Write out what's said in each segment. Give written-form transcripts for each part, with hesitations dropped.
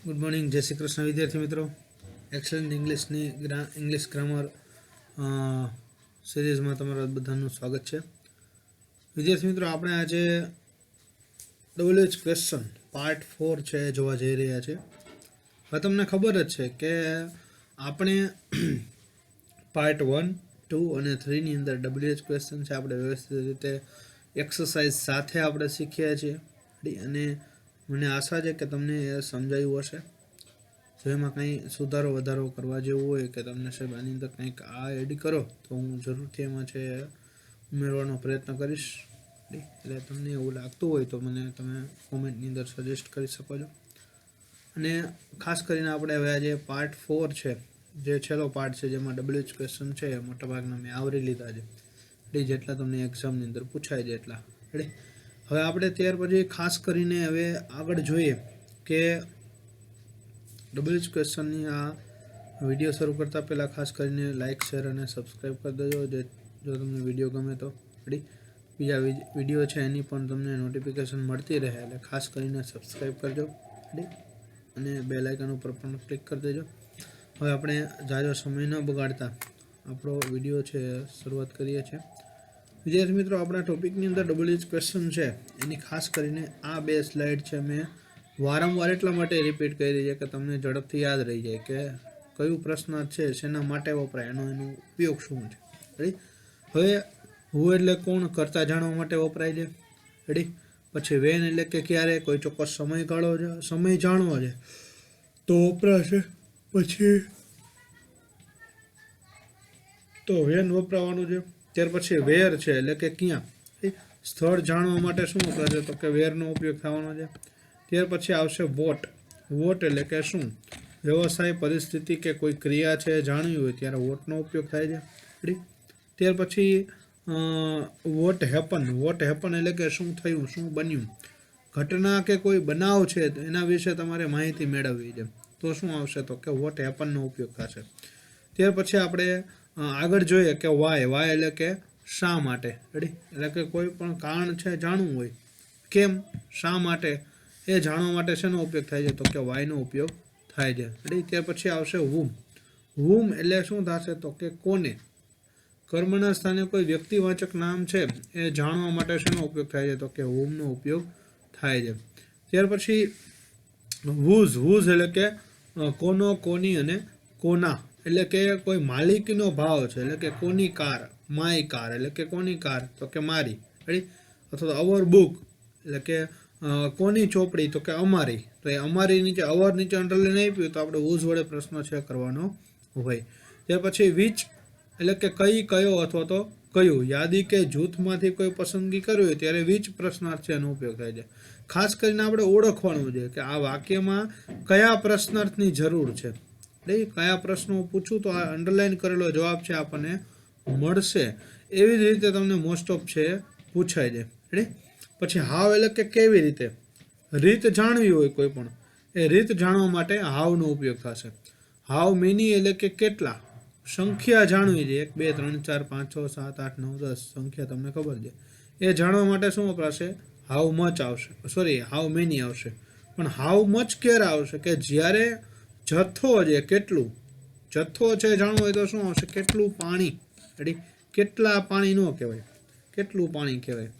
Good morning. जय श्री कृष्ण विद्यार्थी मित्रों। एक्सेलेंट इंग्लिश ग्रामर सीरीज में तमारा बधाનું स्वागत है। विद्यार्थी मित्रों, આપણે આજે WH ક્વેશ્ચન પાર્ટ 4 છે જોવા જઈ રહ્યા છે। હવે તમને ખબર જ છે કે આપણે પાર્ટ 1, 2 અને 3 ની અંદર WH ક્વેશ્ચન છે આપણે વ્યવસ્થિત રીતે એક્સરસાઇઝ સાથે આપણે શીખ્યા છીએ અને મને આશા છે કે તમને એ સમજાયું હશે। જો એમાં કંઈ સુધારો વધારો કરવા જેવું હોય કે તમને સાહેબ આની અંદર કંઈક આ એડ કરો તો હું જરૂરથી એમાં છે ઉમેરવાનો પ્રયત્ન કરીશ। એટલે તમને એવું લાગતું હોય તો મને તમે કોમેન્ટની અંદર સજેસ્ટ કરી શકો છો। અને ખાસ કરીને આપણે હવે આજે પાર્ટ 4 છે, જે છેલ્લો પાર્ટ છે, જેમાં WH ક્વેશ્ચન છે એ મોટાભાગના મેં આવરી લીધા છે, જેટલા તમને એક્ઝામની અંદર પૂછાય છે એટલા। હવે આપણે ત્યાર પછી ખાસ કરીને હવે આગળ જોઈએ કે WH ક્વેશ્ચનની આ વિડીયો શરૂ કરતાં પહેલાં ખાસ કરીને લાઇક, શેર અને સબસ્ક્રાઈબ કરી દેજો જો તમને વિડીયો ગમે તો। બીજા વિડીયો છે એની પણ તમને નોટિફિકેશન મળતી રહે એટલે ખાસ કરીને સબસ્ક્રાઈબ કરજો અને બેલ આઇકન ઉપર પણ ક્લિક કરી દેજો। હવે આપણે ઝાઝો સમય ન બગાડતા આપણો વિડીયો છે શરૂઆત કરીએ છીએ। વિદ્યાર્થી મિત્રો, આપણા ટોપિકની અંદર WH ક્વેશ્ચન છે એની ખાસ કરીને આ બે સ્લાઇડ છે મેં વારંવાર એટલા માટે રિપીટ કરી છે કે તમને ઝડપથી યાદ રહી જાય કે કયું પ્રશ્ન છે, શેના માટે વપરાય, એનો ઉપયોગ શું છે। હવે હું એટલે કોણ કરતા જાણવા માટે વપરાય છે। પછી વેન એટલે કે ક્યારે, કોઈ ચોક્કસ સમયગાળો છે, સમય જાણવો છે તો વપરાશે। પછી તો વેન વપરાવાનું છે। ત્યાર પછી વેર છે એટલે કે ક્યાં, સ્થળ જાણવા માટે શું વપરાશે તો કે વેરનો ઉપયોગ થવાનો છે। ત્યાર પછી આવશે વોટ। વોટ એટલે કે શું, વ્યવસાય, પરિસ્થિતિ કે કોઈ ક્રિયા છે જાણવી હોય ત્યારે વોટનો ઉપયોગ થાય છે। ત્યાર પછી વોટ હેપન। વોટ હેપન એટલે કે શું થયું, શું બન્યું, ઘટના કે કોઈ બનાવ છે એના વિશે તમારે માહિતી મેળવવી છે તો શું આવશે તો કે વોટ હેપનનો ઉપયોગ થશે। ત્યાર પછી આપણે આગળ જોઈએ કે વાય। વાય એટલે કે શા માટે, એટલે કે કોઈ પણ કારણ છે જાણવું હોય, કેમ, શા માટે, એ જાણવા માટે શેનો ઉપયોગ થાય છે તો કે વાયનો ઉપયોગ થાય છે। ત્યાર પછી આવશે whom। whom એટલે શું થશે તો કે કોને, કર્મના સ્થાને કોઈ વ્યક્તિવાચક નામ છે એ જાણવા માટે શેનો ઉપયોગ થાય છે તો કે whomનો ઉપયોગ થાય છે। ત્યાર પછી whose। whose એટલે કે કોનો, કોની અને કોના, એટલે કે કોઈ માલિકીનો ભાવ છે, એટલે કે કોની કાર, માય કાર એટલે કે કોની કાર તો કે મારી, અથવા તો અવર બુક એટલે કે કોની ચોપડી તો કે અમારી, તો એ અમારી નીચે અવર નીચે અંડરલાઈન આપ્યું તો આપણે whose વડે પ્રશ્ન છે કરવાનો હોય। ત્યાર પછી which એટલે કે કઈ, કયો અથવા તો કયું, યાદી કે જૂથમાંથી કોઈ પસંદગી કરવી હોય ત્યારે which પ્રશ્નાર્થ છે એનો ઉપયોગ થાય છે। ખાસ કરીને આપણે ઓળખવાનું છે કે આ વાક્યમાં કયા પ્રશ્નાર્થની જરૂર છે, કયા પ્રશ્નો પૂછું તો આ અંડરલાઈન કરેલો જવાબ છે આપણને મળશે, એવી જ રીતે તમને મોસ્ટ ઓફ છે પૂછાય છે। પછી હાવ એટલે કે કેવી રીતે, રીત જાણવી હોય કોઈ પણ, એ રીત જાણવા માટે હાવનો ઉપયોગ થશે। હાવ મેની એટલે કે કેટલા, સંખ્યા જાણવી છે, 1 2 3 4 5 6 7 8 9 10 સંખ્યા તમને ખબર છે, એ જાણવા માટે શું વપરાશે, હાવ મચ આવશે, સોરી હાવ મેની આવશે। પણ હાવ મચ ક્યારે આવશે કે જ્યારે જથ્થો છે, કેટલું જથ્થો છે જાણવું હોય તો શું આવશે, કેટલું પાણી, કેટલા પાણી ન કહેવાય, કેટલું પાણી કહેવાય।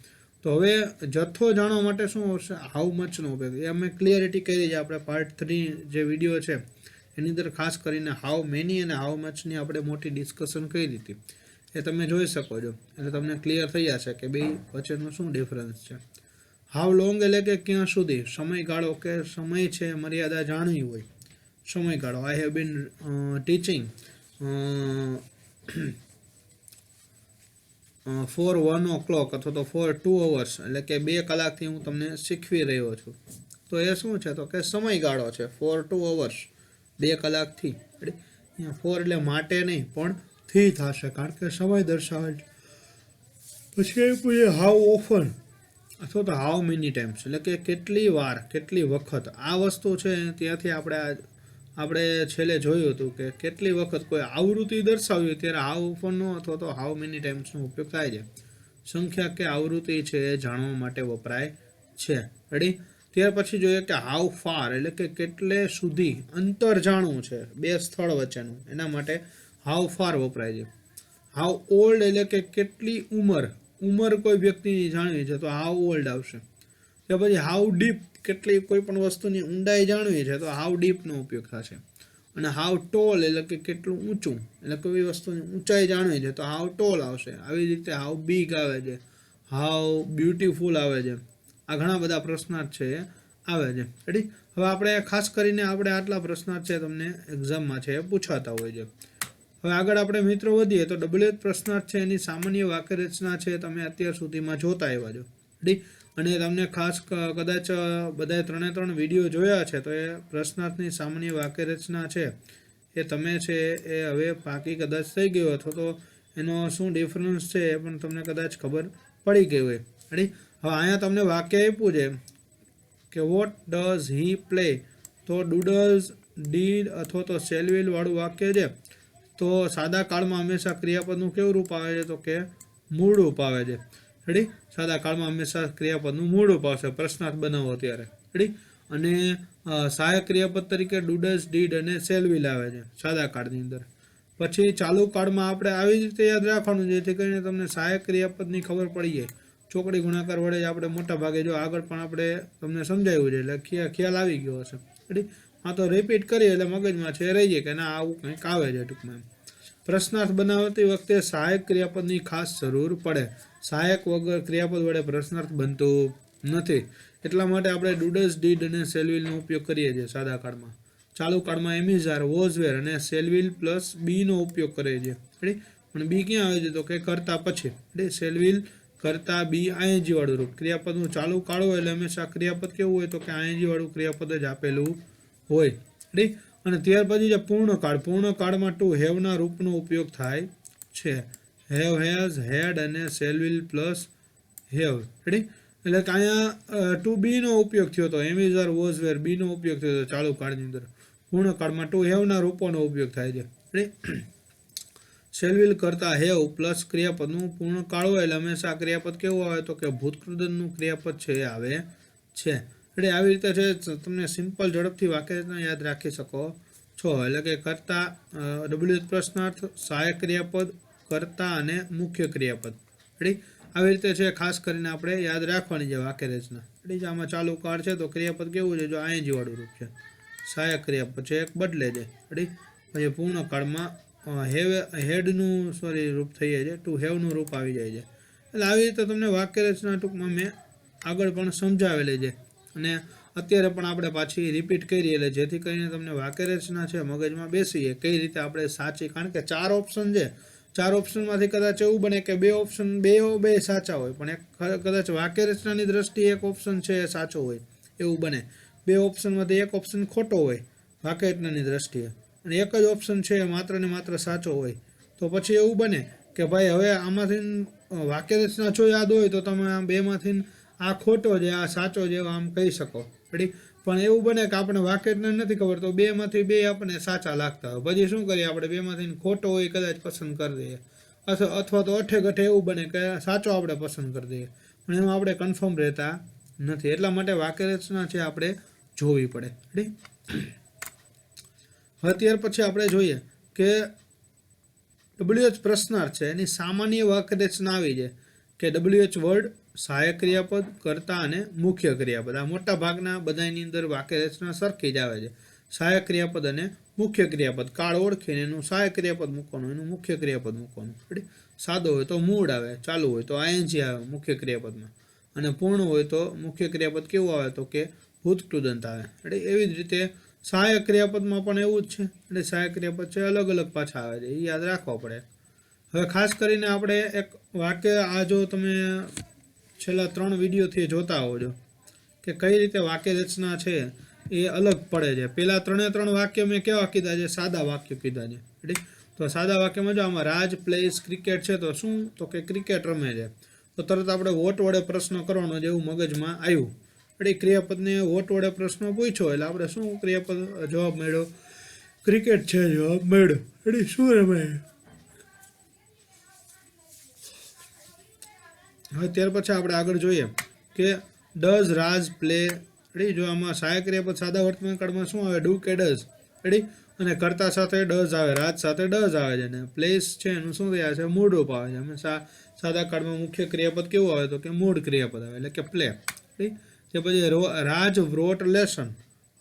તો હવે જથ્થો જાણવા માટે શું આવશે, હાઉ મચનો ઉપયોગ, એ અમે ક્લિયરિટી કરી છે આપણે પાર્ટ 3 જે વિડીયો છે એની અંદર ખાસ કરીને હાઉ મેની અને હાઉ મચની આપણે મોટી ડિસ્કશન કરી હતી, એ તમે જોઈ શકો છો, એટલે તમને ક્લિયર થઈ જશે કે બે વચ્ચેનો શું ડિફરન્સ છે। હાઉ લોંગ એટલે કે ક્યાં સુધી, સમયગાળો કે સમય છે મર્યાદા જાણવી હોય, સમયગાળો, I have been teaching for 1 o'clock અથવા તો ફોર 2 hours એટલે કે 2 કલાકથી હું તમને શીખવી રહ્યો છું, તો એ શું છે તો કે સમયગાળો છે, ફોર 2 hours 2 કલાકથી। ફોર એટલે માટે નહીં પણ થી થશે કારણ કે સમય દર્શાવે છે। પછી પૂછે હાઉ ઓફન અથવા તો હાઉ મેની ટાઈમ્સ એટલે કે કેટલી વાર, કેટલી વખત, આ વસ્તુ છે ત્યાંથી આપણે છેલ્લે જોયું હતું કે કેટલી વખત કોઈ આવૃત્તિ દર્શાવી ત્યારે હાઉ ઓફનનો અથવા તો હાઉ મેની ટાઈમ્સનો ઉપયોગ થાય છે। સંખ્યા કે આવૃત્તિ છે એ જાણવા માટે વપરાય છે। ત્યાર પછી જોઈએ કે હાઉ ફાર એટલે કે કેટલે સુધી અંતર જાણવું છે બે સ્થળ વચ્ચેનું, એના માટે હાઉ ફાર વપરાય છે. હાઉ ઓલ્ડ એટલે કે કેટલી ઉંમર કોઈ વ્યક્તિની જાણવી છે તો હાઉ ઓલ્ડ આવશે. ત્યાર પછી હાઉ ડીપ કેટલી કોઈ પણ વસ્તુની ઊંડાઈ જાણવી છે તો હાઉ ડીપનો ઉપયોગ થશે. અને હાઉ ટોલ એટલે કે કેટલું ઊંચું એટલે કોઈ વસ્તુની ઊંચાઈ જાણવી છે તો હાઉ ટોલ આવશે. આવી રીતે હાઉ બિગ આવે છે, હાઉ બ્યુટીફુલ આવે છે. આ ઘણા બધા પ્રશ્નાર્થ છે એ આવે છે. રેડી. હવે આપણે ખાસ કરીને આપણે આટલા પ્રશ્નાર્થ છે તમને એક્ઝામમાં છે એ પૂછાતા હોય છે. હવે આગળ આપણે મિત્રો વધીએ તો WH પ્રશ્નાર્થ છે એની સામાન્ય વાક્ય રચના છે તમે અત્યાર સુધીમાં જોતા આવ્યા છો. રેડી. અને તમને ખાસ કદાચ બધાએ 3 વિડીયો જોયા છે તો એ પ્રશ્નાર્થની સામાન્ય વાક્ય રચના છે એ તમે છે એ હવે પાકી કદાચ થઈ ગયો અથવા તો એનો શું ડિફરન્સ છે એ પણ તમને કદાચ ખબર પડી ગઈ હોય. રેડી. હવે અહીંયા તમને વાક્ય આપ્યું છે કે વોટ ડઝ હી પ્લે, તો ડૂડલ્સ, ડીડ અથવા તો શેલ વાળું વાક્ય છે તો સાદા કાળમાં હંમેશા ક્રિયાપદનું કેવું રૂપ આવે છે તો કે મૂળ રૂપ આવે છે. રેડી. સાદા કાળમાં હંમેશા ક્રિયાપદનું મૂળ રૂપ આવશે પ્રશ્નાર્થ બનાવો ત્યારે. રેડી. અને સહાયક ક્રિયાપદ તરીકે ડૂડલ્સ, ડીડ અને શેલ આવે છે સાદા કાળની અંદર. પછી ચાલુ કાળમાં આપણે આવી રીતે યાદ રાખવાનું જેથી કરીને તમને સહાયક ક્રિયાપદની ખબર પડી જાય. ચોકડી ગુણાકાર વડે આપણે મોટા ભાગે જો આગળ પણ આપણે તમને સમજાવ્યું છે એટલે ખ્યાલ આવી ગયો હશે. રેડી. હા તો રિપીટ કરીએ એટલે મગજમાં છે રહી જાય કે ના આવું કંઈક આવે છે ટૂંકમાં. પ્રશ્નાર્થ બનાવતી વખતે સહાયક ક્રિયાપદની ખાસ જરૂર પડે. સહાયક વગર ક્રિયાપદ વડે પ્રશ્નાર્થ બનતું નથી. એટલા માટે આપણે ડૂડલ્સ, ડીડ અને શેલવિલનો ઉપયોગ કરીએ છીએ સાદા કાળમાં. ચાલુ કાળમાં એમિઝાર, વોઝવેર અને શેલવિલ પ્લસ બીનો ઉપયોગ કરીએ છીએ. રેડી. પણ બી ક્યાં આવે છે તો કે કરતા પછી. રેડી. શેલવિલ કરતા બી આઈએનજી વાળું રૂપ. ક્રિયાપદનું ચાલુ કાળ હોય એટલે હંમેશા ક્રિયાપદ કેવું હોય તો કે આઈએનજી વાળું ક્રિયાપદ જ આપેલું હોય. રેડી. અને ત્યાર પછી જે પૂર્ણ કાળમાં ટુ હેવના રૂપનો ઉપયોગ થાય છે. હેવ, હેઝ, હેડ અને શેલવિલ પ્લસ હેવ. રેડી. એટલે કે અહીંયા ટુ બીનો ઉપયોગ થયો હતો. એમિઝાર, વોઝવેર બીનો ઉપયોગ થયો હતો ચાલુ કાળની અંદર. પૂર્ણ કાળમાં ટુ હેવના રૂપોનો ઉપયોગ થાય છે. રેડી. શેલવિલ કરતા હેવ પ્લસ ક્રિયાપદનું પૂર્ણ કાળ હોય એટલે હંમેશા ક્રિયાપદ કેવું આવે તો કે ભૂતકૃદનનું ક્રિયાપદ છે એ આવે છે. એટલે આવી રીતે છે તમને સિમ્પલ ઝડપથી વાક્યરચના યાદ રાખી શકો છો. એટલે કે કરતા WH પ્રશ્નાર્થ, સહાયક ક્રિયાપદ, કરતા અને મુખ્ય ક્રિયાપદ. રેડી. આવી રીતે છે ખાસ કરીને આપણે યાદ રાખવાની છે વાક્યરચના. રેડી. આમાં ચાલુ કાળ છે તો ક્રિયાપદ કેવું છે જો આઈએનજી વાળું રૂપ છે. સહાયક ક્રિયાપદ છે એક બદલે છે. રેડી. પછી પૂર્ણ કાળમાં હેડનું રૂપ થઈ જાય છે, ટુ હેવનું રૂપ આવી જાય છે. એટલે આવી રીતે તમને વાક્યરચના ટૂંકમાં મેં આગળ પણ સમજાવેલી છે અને અત્યારે પણ આપણે પાછી રિપીટ કરી એટલે જેથી કરીને તમને વાક્યરચના છે મગજમાં બેસીએ કઈ રીતે આપણે સાચી. કારણ કે 4 ઓપ્શન છે, 4 ઓપ્શનમાંથી કદાચ એવું બને કે 2 ઓપ્શન બે સાચા હોય પણ કદાચ વાક્યરચનાની દ્રષ્ટિએ એક ઓપ્શન છે એ સાચો હોય એવું બને. 2 ઓપ્શનમાંથી એક ઓપ્શન ખોટો હોય વાક્યરચનાની દ્રષ્ટિએ અને એક જ ઓપ્શન છે માત્ર ને માત્ર સાચો હોય તો પછી એવું બને કે ભાઈ હવે આમાંથી વાક્યરચના જો યાદ હોય તો તમે આ બેમાંથી આ ખોટો છે આ સાચો છે આમ કહી શકો. રેડી. પણ એવું બને કે આપણે વાક્યરચના નથી ખબર તો 2માંથી 2 આપણને સાચા લાગતા હોય. પછી શું કરીએ આપણે 2માંથી ખોટો હોય કદાચ પસંદ કરી દઈએ અથવા તો અઠે ગઠે એવું બને કે સાચો આપણે પસંદ કરી દઈએ પણ એમાં આપણે કન્ફર્મ રહેતા નથી. એટલા માટે વાક્યરચના છે આપણે જોવી પડે. રેડી. હવે ત્યાર પછી આપણે જોઈએ કે WH પ્રશ્નાર્થ છે એની સામાન્ય વાક્યરચના આવી છે કે WH વર્ડ, સહાયક ક્રિયાપદ, કરતા અને મુખ્ય ક્રિયાપદ. આ મોટા ભાગના બધાની અંદર વાક્યરચના સરખી જ આવે છે. સહાયક ક્રિયાપદ અને મુખ્ય ક્રિયાપદ. કાળ ઓળખીને એનું સહાયક ક્રિયાપદ મૂકવાનું, એનું મુખ્ય ક્રિયાપદ મૂકવાનું. રેડી. સાદો હોય તો મૂળ આવે, ચાલુ હોય તો આઈએનજી આવે મુખ્ય ક્રિયાપદમાં અને પૂર્ણ હોય તો મુખ્ય ક્રિયાપદ કેવું આવે તો કે ભૂતકૃદંત આવે. રેડી. એવી જ રીતે સહાયક ક્રિયાપદમાં પણ એવું જ છે. એટલે સહાયક ક્રિયાપદ છે અલગ અલગ પાછા આવે છે એ યાદ રાખવા પડે. હવે ખાસ કરીને આપણે એક વાક્ય આ જો તમે છેલ્લા 3 વિડીયોથી જોતા હોવ છો કે કઈ રીતે વાક્યરચના છે એ અલગ પડે છે. પહેલાં 3 વાક્ય મેં કેવા કીધા છે સાદા વાક્ય કીધા છે. રેડી. તો સાદા વાક્યમાં જો આમાં રાજ પ્લેસ ક્રિકેટ છે તો શું તો કે ક્રિકેટ રમે છે તો તરત આપણે વોટ વડે પ્રશ્ન કરવાનો જેવું મગજમાં આવ્યું. રેડી. ક્રિયાપદને વોટ વડે પ્રશ્ન પૂછ્યો એટલે આપણે શું ક્રિયાપદ જવાબ મળ્યો ક્રિકેટ છે જવાબ મળ્યો. રેડી. શું રમે. હવે ત્યાર પછી આપણે આગળ જોઈએ કે ડઝ રાજ પ્લે રેડી. જો આમાં સહાયક ક્રિયાપદ સાદા વર્તમાન કાળમાં શું આવે? ડુ કે ડઝ. રેડી. અને કર્તા સાથે ડઝ આવે, રાજ સાથે ડઝ આવે છે, અને પ્લેસ છે એનું શું થયા છે? મૂળ રૂપ આવે છે. હંમેશા સાદા કાળમાં મુખ્ય ક્રિયાપદ કેવું આવે? તો કે મૂળ ક્રિયાપદ આવે, એટલે કે પ્લે. રેડી. તે પછી રાજ વ્રોટ લેસન.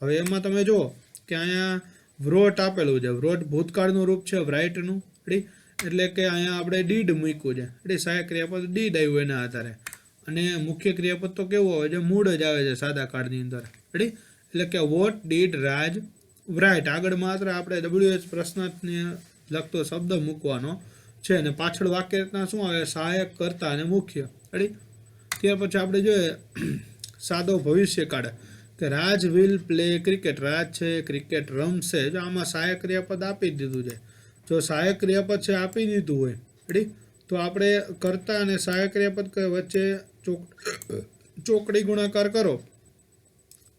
હવે એમાં તમે જુઓ કે અહીંયા વ્રોટ આપેલું છે. વ્રોટ ભૂતકાળનું રૂપ છે રાઇટનું. રેડી. એટલે કે અહીંયા આપણે ડીડ મૂક્યું છે. રેડી. સહાયક ક્રિયાપદ ડીડ આવ્યું એના આધારે. અને મુખ્ય ક્રિયાપદ તો કેવું આવે છે? મૂળ જ આવે છે સાદા કાળની અંદર. રેડી. એટલે કે વોટ ડીડ રાજ રાઇટ. આગળ માત્ર આપણે WH પ્રશ્નાર્થને લગતો શબ્દ મૂકવાનો છે, અને પાછળ વાક્ય રચના શું આવે? સહાયક, કર્તા અને મુખ્ય. રેડી. ત્યાર પછી આપણે જોઈએ સાદો ભવિષ્યકાળ કે રાજ વિલ પ્લે ક્રિકેટ. રાજ છે ક્રિકેટ રમશે. જો આમાં સહાયક ક્રિયાપદ આપી દીધું છે. જો સહાયક ક્રિયાપદ છે આપી દીધું હોય, રેડી, તો આપણે કર્તા અને સહાયક ક્રિયાપદ વચ્ચે ચોકડી ગુણાકાર કરો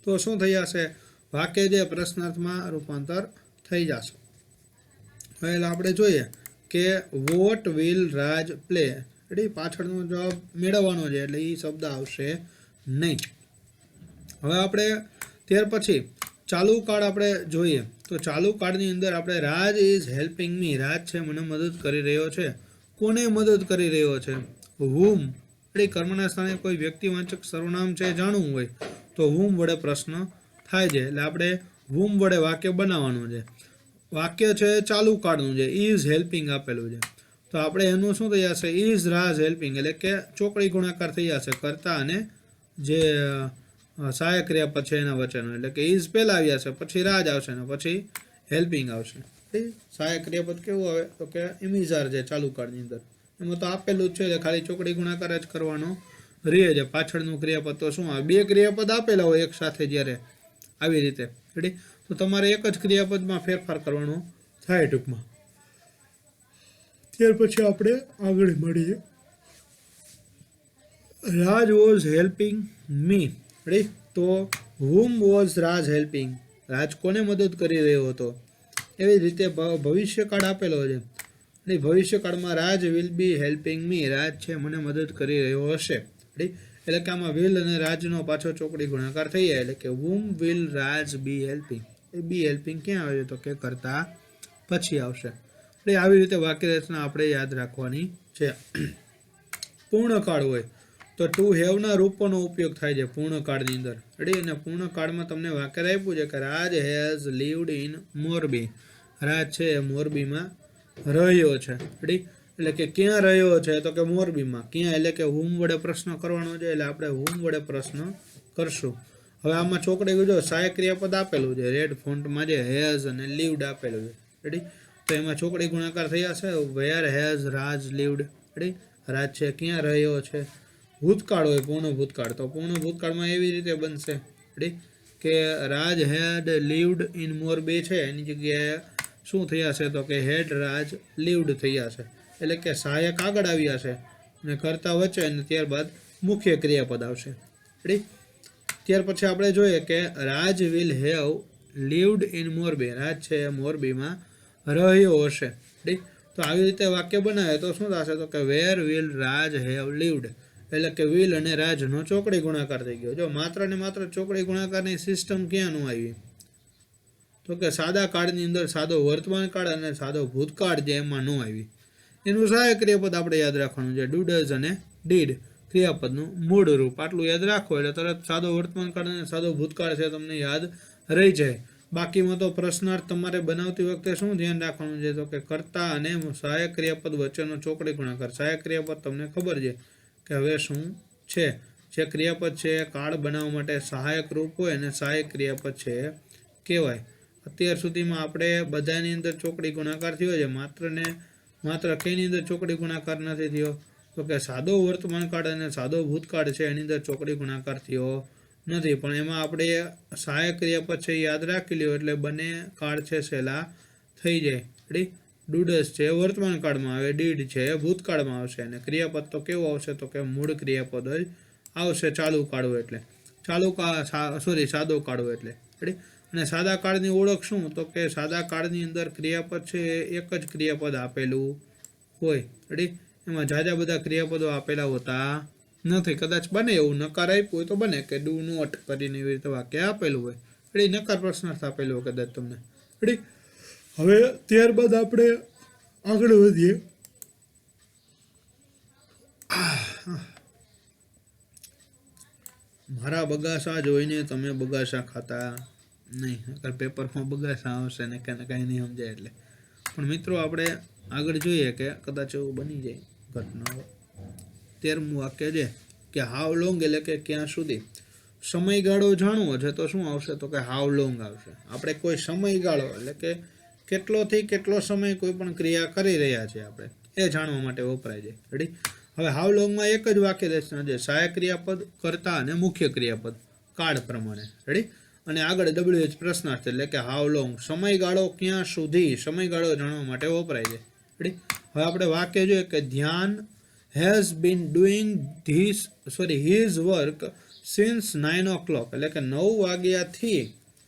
તો શું થઈ જશે? વાક્ય જે પ્રશ્નાર્થમાં રૂપાંતર થઈ જશે. હવે આપણે જોઈએ કે what will Raj play. Ready. પાછળનો જવાબ મેળવવાનો છે, એટલે એ શબ્દ આવશે નહીં. હવે આપણે ત્યાર પછી ચાલુ કાળ આપણે જોઈએ તો ચાલુ કાળની અંદર આપણે રાજ ઇઝ હેલ્પિંગ મી. રાજ છે મને મદદ કરી રહ્યો છે. કોને મદદ કરી રહ્યો છે? હુમ. રેડી. કર્મના સ્થાને કોઈ વ્યક્તિવાચક સર્વનામ છે જાણવું હોય તો હુમ વડે પ્રશ્ન થાય છે, એટલે આપણે હુમ વડે વાક્ય બનાવવાનું છે. વાક્ય છે ચાલુ કાળનું છે, ઇઝ હેલ્પિંગ આપેલું છે, તો આપણે એનું શું થઈ જશે? ઇઝ રાજ હેલ્પિંગ, એટલે કે ચોકડી ગુણાકાર થઈ જશે કર્તા અને જે સહાયક ક્રિયાપદ છે એના વચ્ચેનો. એટલે કે ઇઝ પહેલા આવી જશે, પછી રાજ આવશે ને પછી હેલ્પિંગ આવશે. સહાયક ક્રિયાપદ કેવું આવે? તો કે ઇમિઝાર છે ચાલુ કાળની અંદર. એમાં તો આપેલું જ છે, એટલે ખાલી ચોકડી ગુણાકાર જ કરવાનો રહે છે. પાછળનું ક્રિયાપદ તો શું આવે? બે ક્રિયાપદ આપેલા હોય એક સાથે જ્યારે આવી રીતે. રેડી. તો તમારે એક જ ક્રિયાપદમાં ફેરફાર કરવાનો થાય ટૂંકમાં. ત્યાર પછી આપણે આગળ મળીએ. રાજ વોઝ હેલ્પિંગ મી. રેડી. તો હુમ વોઝ રાજ હેલ્પિંગ. રાજ કોને મદદ કરી રહ્યો હતો? એવી રીતે ભવિષ્યકાળ આપેલો છે. એટલે ભવિષ્યકાળમાં રાજ વિલ બી હેલ્પિંગ મી. રાજ છે મને મદદ કરી રહ્યો હશે. રેડી. એટલે કે આમાં વિલ અને રાજનો પાછો ચોકડી ગુણાકાર થઈ જાય, એટલે કે whom will Raj be helping. એ બી હેલ્પિંગ ક્યાં આવે છે? તો કે કરતા પછી આવશે. એટલે આવી રીતે વાક્ય રચના આપણે યાદ રાખવાની છે. પૂર્ણકાળ હોય તો ટુ હેવના રૂપોનો ઉપયોગ થાય છે પૂર્ણકાળની અંદર. રેડી. અને પૂર્ણકાળમાં તમને વાક્ય આપ્યું છે કે રાજ has lived in Morbi. Raj છે મોરબીમાં રહ્યો છે. રેડી. એટલે કે ક્યાં રહ્યો છે? તો કે મોરબીમાં. ક્યાં? એટલે કે હુમ વડે પ્રશ્ન કરવાનો છે, એટલે આપણે હુમ વડે પ્રશ્ન કરશું. હવે આમાં ચોકડી જો સહાયક ક્રિયાપદ આપેલું છે રેડ ફોન્ટમાં, જે હેઝ અને લીવડ આપેલું છે. રેડી. તો એમાં ચોકડી ગુણાકાર થઈ જશે. Where has Raj lived. Ready. રાજ છે ક્યાં રહ્યો છે? ભૂતકાળ હોય પૂર્ણ ભૂતકાળ, તો પૂર્ણ ભૂતકાળમાં એવી રીતે બનશે. રેડી. કે રાજ હેડ લીવડ ઇન મોરબી છે એની જગ્યાએ શું થઈ જશે? તો કે હેડ રાજ લીવડ થઈ જશે. એટલે કે સહાયક આગળ આવી જશે અને કર્તા વચ્ચે, અને ત્યારબાદ મુખ્ય ક્રિયાપદ આવશે. રેડી. ત્યાર પછી આપણે જોઈએ કે Raj will have lived in Morbi. Raj છે મોરબીમાં રહ્યો હશે. રેડી. તો આવી રીતે વાક્ય બનાવે તો શું થશે? તો કે વેર વિલ રાજ હેવ લીવડ. એટલે કે વિલ અને રાજનો ચોકડી ગુણાકાર થઈ ગયો. જો માત્ર ને માત્ર ચોકડી ગુણાકારની સિસ્ટમ ક્યાં નું આવી? તો કે સાદા કાળની અંદર સાદો વર્તમાન કાળ અને સાદો ભૂતકાળ જે એમાં ન આવી. એનું સહાયક ક્રિયાપદ આપણે યાદ રાખવાનું છે. ડુ ડઝ અને ડીડ ક્રિયાપદનું મૂળ રૂપ. આટલું યાદ રાખો એટલે તરત સાદો વર્તમાન કાળ અને સાદો ભૂતકાળ છે તમને યાદ રહી જાય. બાકીમાં તો પ્રશ્નાર્થ તમારે બનાવતી વખતે શું ધ્યાન રાખવાનું છે? તો કે કર્તા અને સહાયક ક્રિયાપદ વચ્ચેનો ચોકડી ગુણાકાર. સહાયક ક્રિયાપદ તમને ખબર છે કે હવે શું છે? જે ક્રિયાપદ છે કાળ બનાવવા માટે સહાયક રૂપ હોય અને સહાયક ક્રિયાપદ છે કહેવાય. અત્યાર સુધીમાં આપણે બધાની અંદર ચોકડી ગુણાકાર થયો છે, માત્ર કઈની અંદર ચોકડી ગુણાકાર નથી થયો? તો કે સાદો વર્તમાન કાળ અને સાદો ભૂતકાળ છે એની અંદર ચોકડી ગુણાકાર થયો નથી. પણ એમાં આપણે સહાયક ક્રિયાપદ છે યાદ રાખી લ્યો એટલે બંને કાળ છે સહેલા થઈ જાય. રેડી. ડુડસ છે વર્તમાન કાળમાં આવે, ડીડ છે ભૂતકાળમાં આવશે, અને ક્રિયાપદ તો કેવું આવશે? તો કે મૂળ ક્રિયાપદ જ આવશે ચાલુ કાળો એટલે. સાદો કાળો એટલે. રેડી. અને સાદા કાળની ઓળખ શું? તો કે સાદા કાળની અંદર ક્રિયાપદ છે એક જ ક્રિયાપદ આપેલું હોય. રેડી. એમાં જાજા બધા ક્રિયાપદો આપેલા હોતા નથી. કદાચ બને એવું નકાર આપ્યું હોય તો બને કે ડુ નોટ કરીને એવી રીતે વાક્ય આપેલું હોય. રેડી, નકાર પ્રશ્નાર્થ આપેલું હોય કદાચ તમને. રેડી, હવે ત્યારબાદ આપણે આગળ વધીએ. મારા બગાસા જોઈને તમે બગાસા ખાતા નહીં. અગર પેપરમાં બગાસા આવશે ને કાંઈ નહીં સમજાય એટલે. પણ મિત્રો આપણે આગળ જોઈએ કે કદાચ એવું બની જાય ઘટનાઓ. 13મું વાક્ય છે કે હાવ લોંગ એટલે કે ક્યાં સુધી. સમયગાળો જાણવો છે તો શું આવશે? તો કે હાવ લોંગ આવશે. આપણે કોઈ સમયગાળો એટલે કે કેટલોથી કેટલો સમય કોઈ પણ ક્રિયા કરી રહ્યા છીએ આપણે એ જાણવા માટે વપરાય છે. રેડી, હવે હાવ લોંગમાં એક જ વાક્ય રચના છે, સહાયક ક્રિયાપદ, કર્તા અને મુખ્ય ક્રિયાપદ કાળ પ્રમાણે. રેડી, અને આગળ WH પ્રશ્નાર્થ એટલે કે હાવ લોંગ, સમયગાળો ક્યાં સુધી, સમયગાળો જાણવા માટે વપરાય છે. રેડી, હવે આપણે વાક્ય જોઈએ કે ધ્યાન has been doing his work since 9 o'clock એટલે કે 9 વાગ્યાથી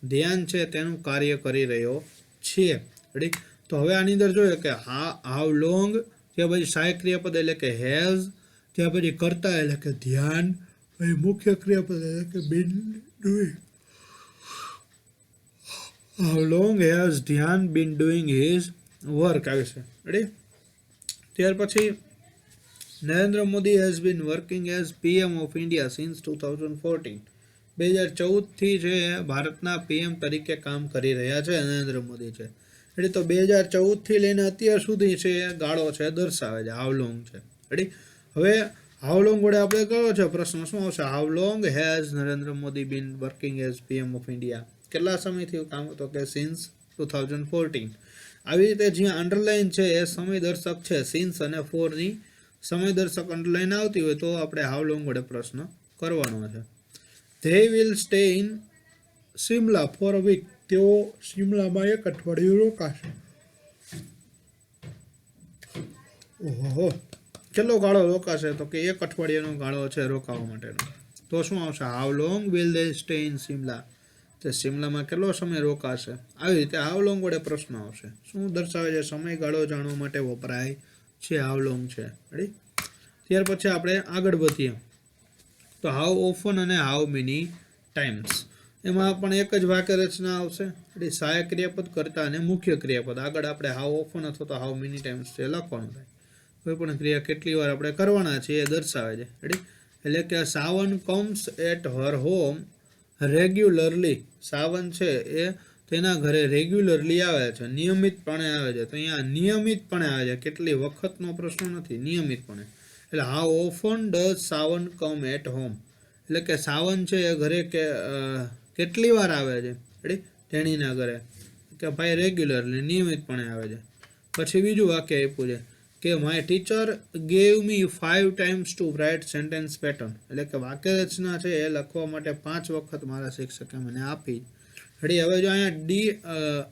ધ્યાન છે તેનું કાર્ય કરી રહ્યો છે. રેડી, તો હવે આની અંદર જોઈએ કે હાવ લોંગ, ત્યાં પછી સહાયક ક્રિયાપદ એટલે કે હેઝ, ત્યાં પછી કર્તા એટલે કે ધ્યાન, પછી મુખ્ય ક્રિયાપદ એટલે કે બીન ડુઈંગ. હાઉ લોંગ હેઝ ધ્યાન બીન ડુઈંગ હિઝ વર્ક આવે છે. રેડી, ત્યાર પછી Narendra Modi has been working as PM of India since 2014. 2014થી છે ભારતના PM તરીકે કામ કરી રહ્યા છે નરેન્દ્ર મોદી છે. રેડી, તો 2014થી લઈને અત્યાર સુધી છે ગાળો છે દર્શાવે છે, હાવ લોંગ છે. રેડી, હવે હાવ લોંગ વડે આપણે કયો છે પ્રશ્ન શું આવશે? How long has Narendra Modi been working as PM of India. કેટલા સમયથી કામ હતો? કે સિન્સ 2014. આવી રીતે જ્યાં અંડરલાઇન છે એ સમય દર્શક છે, સિન્સ અને ફોરની સમય દર્શક અંડરલાઇન આવતી હોય તો આપણે હાવ લોંગ વડે પ્રશ્ન કરવાનો છે. They will stay in Shimla for a week. તેઓ શિમલામાં એક અઠવાડિયું રોકાશે. ઓહો, કેટલો ગાળો રોકાશે? તો કે એક અઠવાડિયાનો ગાળો છે રોકાવા માટેનો. તો શું આવશે? How long will they stay in Shimla. તે શિમલામાં કેટલો સમય રોકાશે? આવી રીતે હાવ લોંગ વડે પ્રશ્ન આવશે. શું દર્શાવે છે? સમયગાળો જાણવા માટે વપરાય છે, હાવ લોંગ છે. રેડી, ત્યાર પછી આપણે આગળ વધીએ તો હાવ ઓફન અને હાવ મેની ટાઈમ્સ. એમાં પણ એક જ વાક્ય રચના આવશે. એટલે સહાયક ક્રિયાપદ, કર્તા અને મુખ્ય ક્રિયાપદ. આગળ આપણે હાવ ઓફન અથવા તો હાવ મેની ટાઈમ્સ છે લખવાનું થાય. કોઈ પણ ક્રિયા કેટલી વાર આપણે કરવાના છે એ દર્શાવે છે. રેડી, એટલે કે Sawan comes at her home regularly. Sawan છે એ તેના ઘરે રેગ્યુલરલી આવે છે, નિયમિતપણે આવે છે. તો અહીંયા નિયમિતપણે આવે છે, કેટલી વખતનો પ્રશ્ન નથી, નિયમિતપણે. એટલે how often does Sawan come at home એટલે કે સાવન છે એ ઘરે કેટલી વાર આવે છે. રેડી, તેણીના ઘરે કે ભાઈ રેગ્યુલરલી, નિયમિતપણે આવે છે. પછી બીજું વાક્ય આપ્યું છે કે my teacher gave me 5 times to write sentence pattern એટલે કે વાક્ય રચના છે એ લખવા માટે 5 વખત મારા શિક્ષકે મને આપી. રેડી, હવે જો અહીંયા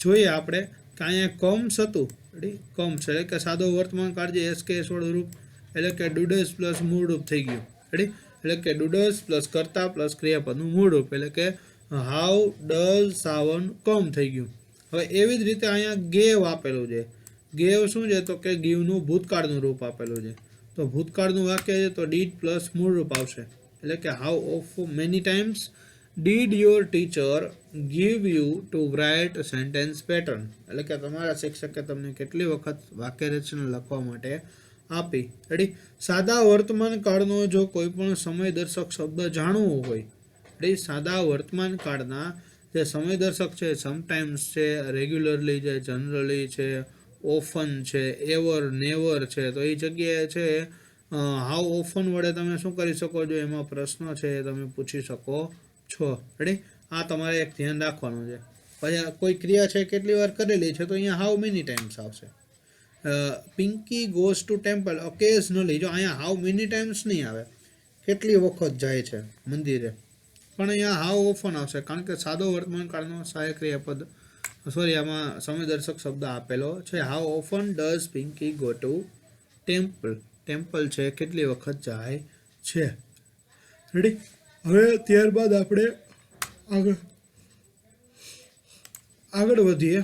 જોઈએ આપણે કે અહીંયા કમ્સ હતું. રેડી, કમ્સ એટલે કે સાદો વર્તમાન કાળ જે SKS વાળું રૂપ એટલે કે ડુડસ પ્લસ મૂળ રૂપ થઈ ગયું. રેડી, એટલે કે ડુડસ પ્લસ કર્તા પ્લસ ક્રિયાપદનું મૂળ રૂપ એટલે કે હાઉ ડઝ સાવન કમ થઈ ગયું. હવે એવી જ રીતે અહીંયા ગેવ આપેલું છે. ગેવ શું છે? તો કે ગીવનું ભૂતકાળનું રૂપ આપેલું છે. તો ભૂતકાળનું વાક્ય છે તો ડીડ પ્લસ મૂળ રૂપ આવશે. એટલે કે how of many times did your teacher give you to write sentence pattern એટલે કે તમારા શિક્ષકે તમને કેટલી વખત વાક્ય રચના લખવા માટે આપી. રેડી, સાદા વર્તમાન કાળનો જો કોઈ પણ સમય દર્શક શબ્દ જાણવું હોય, રેડી, સાદા વર્તમાન કાળના જે સમય દર્શક છે, સમટાઈમ્સ છે, રેગ્યુલરલી છે, જનરલી છે, ઓફન છે, એવર, નેવર છે, તો એ જગ્યાએ છે હાઉ ઓફન વડે તમે શું કરી શકો છો? એમાં પ્રશ્ન છે એ તમે પૂછી શકો છો. રેડી, આ તમારે એક ધ્યાન રાખવાનું છે. પછી કોઈ ક્રિયા છે કેટલી વાર કરેલી છે તો અહીંયા હાઉ મેની ટાઈમ્સ આવશે. Pinky goes to temple occasionally. જો અહીંયા હાઉ મેની ટાઈમ્સ નહીં આવે, કેટલી વખત જાય છે મંદિરે, પણ અહીંયા હાઉ ઓફન આવશે કારણ કે સાદો વર્તમાન કાળનો સહાયક ક્રિયાપદ આમાં સમયદર્શક શબ્દ આપેલો છે. How often does Pinky go to temple. Temple છે કેટલી વખત જાય છે. રેડી, હવે ત્યારબાદ આપણે આગળ વધીએ.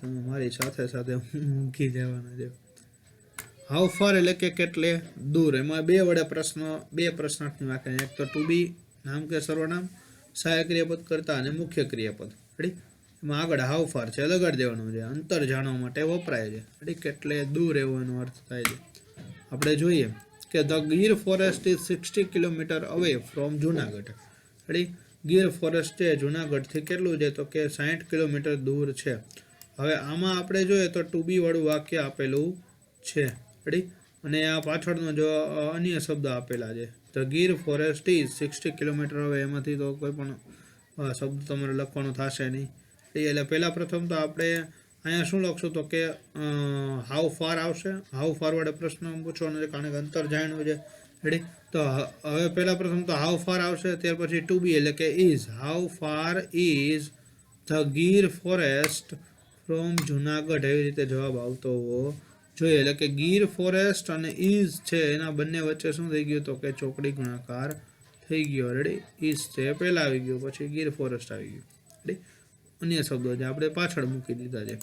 તમે મારી તમારી સાથે સાથે ઊંઘી જવાના છે. હાઉ ફાર એટલે કે કેટલે દૂર. એમાં બે પ્રશ્નાર્થની વાક્ય. એક તો ટુ બી નામ કે સર્વનામ, સહાયક ક્રિયાપદ કરતા અને મુખ્ય ક્રિયાપદ. રેડી. એમાં આગળ હાઉ ફાર છે લગાડી દેવાનું છે, અંતર જાણવા માટે વપરાય છે. રેડી. કેટલે દૂર એવો એનો અર્થ થાય છે. આપણે જોઈએ કે the Gir forest is 60 kilometre away from Junagadh. Ready. Gir forest છે જુનાગઢથી કેટલું છે તો કે 60 કિલોમીટર દૂર છે. હવે આમાં આપણે જોઈએ તો ટુ બી વાળું વાક્ય આપેલું છે. રેડી. અને આ પાછળનો જો અન્ય શબ્દ આપેલા છે the Gir forest is 60 kilometre હવે એમાંથી તો કોઈ પણ શબ્દ તમારે લખવાનો થશે નહીં. એટલે પહેલાં પ્રથમ તો આપણે અહીંયા શું લખશું તો કે હાઉ ફાર આવશે. હાઉ ફાર વડે પ્રશ્ન પૂછવાનો છે કારણ કે અંતર જાણવું છે. રેડી. તો હવે પહેલાં પ્રથમ તો હાઉ ફાર આવશે, ત્યાર પછી ટુ બી એટલે કે is. How far is the Gir forest from Junagadh એવી રીતે જવાબ આવતો હોવો જોઈએ. એટલે કે ગીર ફોરેસ્ટ અને ઇઝ છે એના બંને વચ્ચે શું થઈ ગયું તો કે ચોકડી ગુણાકાર થઈ ગયો. રેડી. ઇઝ છે પહેલાં આવી ગયું, પછી ગીર ફોરેસ્ટ આવી ગયું. રેડી. અન્ય શબ્દો છે આપણે પાછળ મૂકી દીધા છે.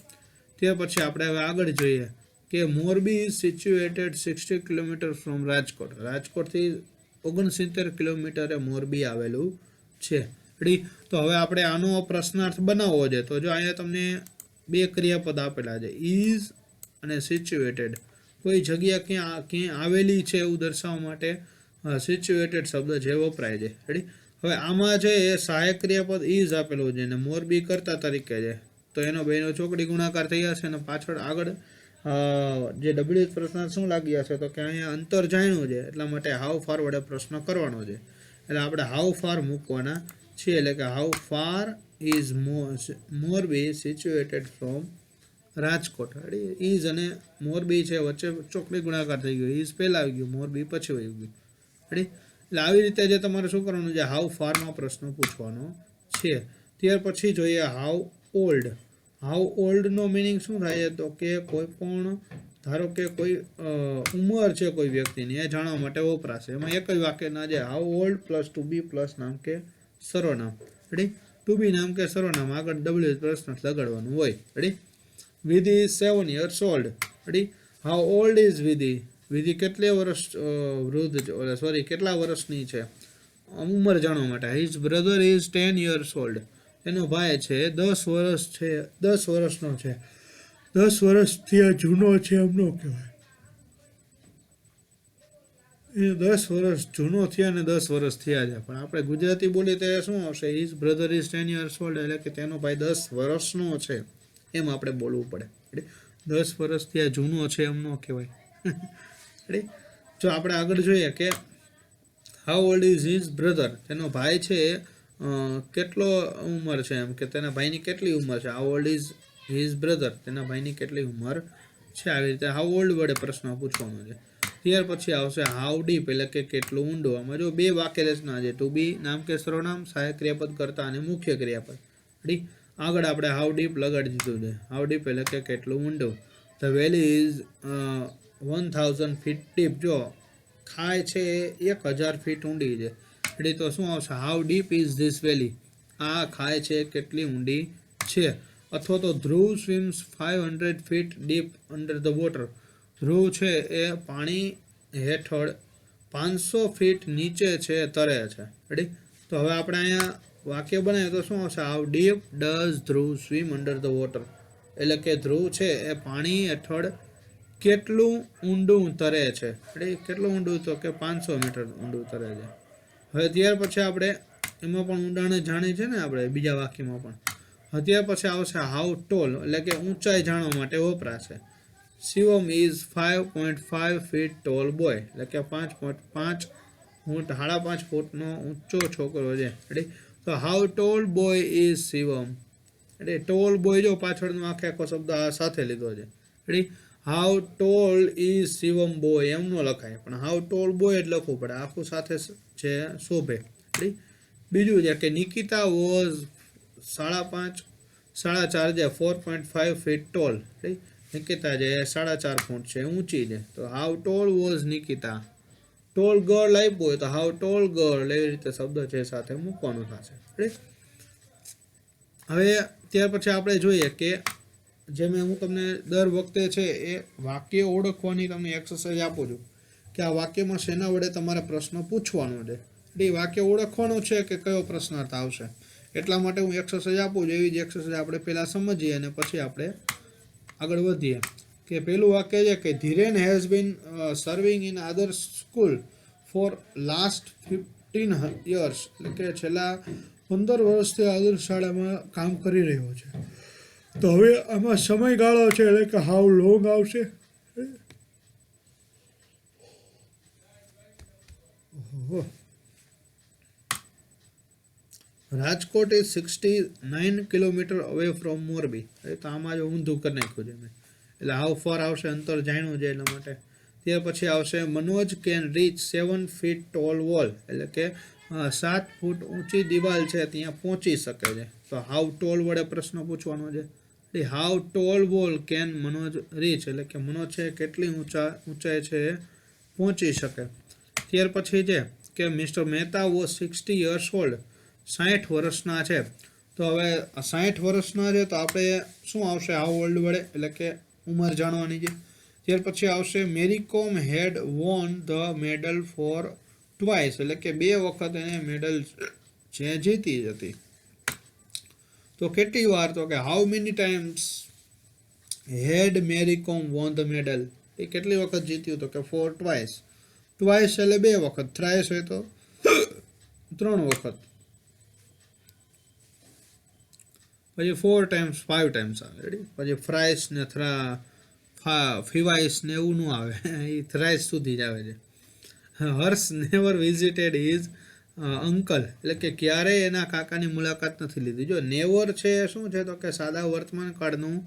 ત્યાર પછી આપણે હવે આગળ જોઈએ કે Morbi is situated 60 kilometre from Rajkot. રાજકોટથી 69 કિલોમીટરે મોરબી આવેલું છે. રેડી. તો હવે આપણે આનો પ્રશ્નાર્થ બનાવવો છે. તો જો અહીંયા તમને બે ક્રિયાપદ આપેલા છે ઇઝ અને સિચ્યુએટેડ. કોઈ જગ્યા ક્યાં આવેલી છે એવું દર્શાવવા માટે સિચ્યુએટેડ શબ્દ જે વપરાય છે. રેડી. હવે આમાં છે એ સહાયક ક્રિયાપદ ઇઝ આપેલું છે અને મોરબી કરતા તરીકે છે, તો એનો બેનો ચોકડી ગુણાકાર થઈ જશે અને પાછળ આગળ જે ડબલ્યુ પ્રશ્ન શું લાગી જશે તો કે અહીંયા અંતર જાણ્યું છે એટલા માટે હાઉ ફાર વડે પ્રશ્ન કરવાનો છે. એટલે આપણે હાઉ ફાર મૂકવાના છીએ. એટલે કે how far is Morbi situated from Rajkot. Is અને મોરબી છે વચ્ચે ચોકડી ગુણાકાર થઈ ગયો. ઇઝ પહેલાં આવી ગયું, મોરબી પછી આવી ગયું. રેડી. એટલે આવી રીતે જે તમારે શું કરવાનું છે હાઉ ફારમાં પ્રશ્ન પૂછવાનો છે. ત્યાર પછી જોઈએ હાઉ ઓલ્ડ. હાઉ ઓલ્ડનો મિનિંગ શું થાય છે તો કે કોઈ પણ ધારો કે કોઈ ઉંમર છે કોઈ વ્યક્તિની એ જાણવા માટે વપરાશે. એમાં એક જ વાક્યના છે how old plus to be plus નામ કે સર્વનામ. રેડી. ટુ બી નામ કે સર્વનામ આગળ ડબલ્યુ પ્રશ્ન લગાડવાનું હોય. રેડી. વિધિ is 7 years old. Ready. How old is વિધિ. વિધિ કેટલા વર્ષ વૃદ્ધ કેટલા વર્ષની છે ઉંમર જાણવા માટે. His brother is 10 years old. એનો ભાઈ છે 10 વર્ષ છે 10 વર્ષનો છે. 10 વર્ષથી જૂનો છે એમ ન કહેવાય. એ 10 વર્ષ જૂનો થયા અને 10 વર્ષ થયા છે. પણ આપણે ગુજરાતી બોલીએ તો શું આવશે his brother is 10 years old એટલે કે તેનો ભાઈ 10 વર્ષનો છે એમ આપણે બોલવું પડે. 10 વર્ષથી જૂનો છે એમ ન કહેવાય. જો આપણે આગળ જોઈએ કે how old is his brother. તેનો ભાઈ છે કેટલો ઉંમર છે એમ કે તેના ભાઈની કેટલી ઉંમર છે. How old is his brother. તેના ભાઈની કેટલી ઉંમર છે. આવી રીતે હાઉ ઓલ્ડ વડે પ્રશ્ન પૂછવાનો છે. ત્યાર પછી આવશે હાઉ ડીપ એટલે કે કેટલું ઊંડું. આમાં જો બે વાક્ય રચના છે ટુ બી નામ કે સર્વનામ, સહાયક ક્રિયાપદ કરતા અને મુખ્ય ક્રિયાપદ. રેડી. આગળ આપણે હાઉ ડીપ લગાડી દીધું છે. હાઉ ડીપ એટલે કે કેટલું ઊંડું. The valley is 1000 feet deep. જો ખાય છે 1000 ફીટ ઊંડી છે. એટલે તો શું આવશે હાઉ ડીપ ઇઝ ધીસ વેલી. આ ખાય છે કેટલી ઊંડી છે. અથવા તો ધ્રુવ સ્વિમ્સ 500 feet deep under the water. ધ્રુવ છે એ પાણી હેઠળ 500 ફીટ નીચે છે તરે છે. રેડી. તો હવે આપણે અહીંયા વાક્ય બનાવીએ તો શું આવશે how deep does Dhruv swim under the water. એટલે કે ધ્રુવ છે એ પાણી હેઠળ કેટલું ઊંડું તરે છે. કેટલું ઊંડું તો કે 500 મીટર ઊંડું તરે છે. હવે ત્યાર પછી આપણે એમાં પણ ઊંડાણ જાણી છે ને આપણે બીજા વાક્યમાં પણ. ત્યાર પછી આવશે હાઉ ટોલ એટલે કે ઊંચાઈ જાણવા માટે વપરાશે. Shivam is 5.5 feet tall boy. એટલે કે 5.5 ફૂટ 5.5 ફૂટનો ઊંચો છોકરો છે. રેડી. તો how tall boy is Shivam. એટલે ટોલ બોય જો પાછળનો આખો શબ્દ આ સાથે લીધો છે. Ready. How tall is Shivam boy એમ ન લખાય પણ હાઉ ટોલ બોય જ લખવું પડે. આખું સાથે છે શોભે. રેડી. બીજું છે કે નિકિતા વોઝ 4.5 છે 4.5 feet tall. રેડી. નિકિતા જે 4.5 ફૂટ છે ઊંચી છે. તો how tall was Nikita. Tall girl આપ્યું હોય તો હાઉ ટોલ ગર્લ એવી રીતે શબ્દ છે સાથે મૂકવાનું થશે. હવે ત્યાર પછી આપણે જોઈએ કે જેમ હું તમને દર વખતે છે એ વાક્ય ઓળખવાની તમને એક્સરસાઇઝ આપું છું કે આ વાક્યમાં શેના વડે તમારે પ્રશ્ન પૂછવાનો છે. એટલે એ વાક્ય ઓળખવાનું છે કે કયો પ્રશ્નાર્થ આવશે. એટલા માટે હું એક્સરસાઇઝ આપું છું. એવી જ એક્સરસાઇઝ આપણે પહેલાં સમજીએ અને પછી આપણે આગળ વધીએ. કે પેલું વાક્ય છે કે Dhiren has been serving in other school four last 15 years, એટલે કે છેલ્લા 15 વર્ષથી આદર્શ શાળામાં કામ કરી રહ્યો છે. તો હવે આમાં સમયગાળો છે એટલે કે હાઉ લોંગ આવશે. Rajkot is 69 kilometre away from Morbi. તો આમાં જ ઊંધું કરી નાખ્યું છે મેં. એટલે હાઉ ફાર આવશે, અંતર જાણ્યું છે એટલા માટે. ત્યાર પછી આવશે Manoj can reach 7 feet tall wall, એટલે કે 7 ફૂટ ઊંચી દિવાલ છે ત્યાં પહોંચી શકે છે. તો હાઉ ટોલ વડે પ્રશ્ન પૂછવાનો છે. એટલે how tall wall can Manoj reach, એટલે કે મનોજ છે કેટલી ઊંચાઈ છે એ પહોંચી શકે. ત્યાર પછી છે કે mister Mehta was 60 years old, 60 વર્ષના છે. તો હવે 60 વર્ષના છે તો આપણે શું આવશે હાઉ ઓલ્ડ વડે, એટલે કે ઉંમર જાણવાની છે. ત્યાર પછી આવશે Mary Kom had won the medal for twice, એટલે કે 2 વખત એને મેડલ છે જીતી હતી. તો કેટલી વાર, તો કે હાઉ મેની ટાઈમ્સ હેડ મેરી કોમ વોન ધ મેડલ, એ કેટલી વખત જીત્યું, તો કે ફોર ટ્વાઇસ. ટ્વાઇસ એટલે 2 વખત, થ્રાઇસ હોય તો 3 વખત. પછી 4 times 5 times આવે. રેડી. પછી ફ્રાઇસ ને ફિવાઇસ ને એવું ન આવે, એ થ્રાઇસ સુધી જ આવે છે. હર્ષ નેવર વિઝિટેડ હિઝ અંકલ, એટલે કે ક્યારેય એના કાકાની મુલાકાત નથી લીધી. જો નેવર છે શું છે, તો કે સાદા વર્તમાન કાળનું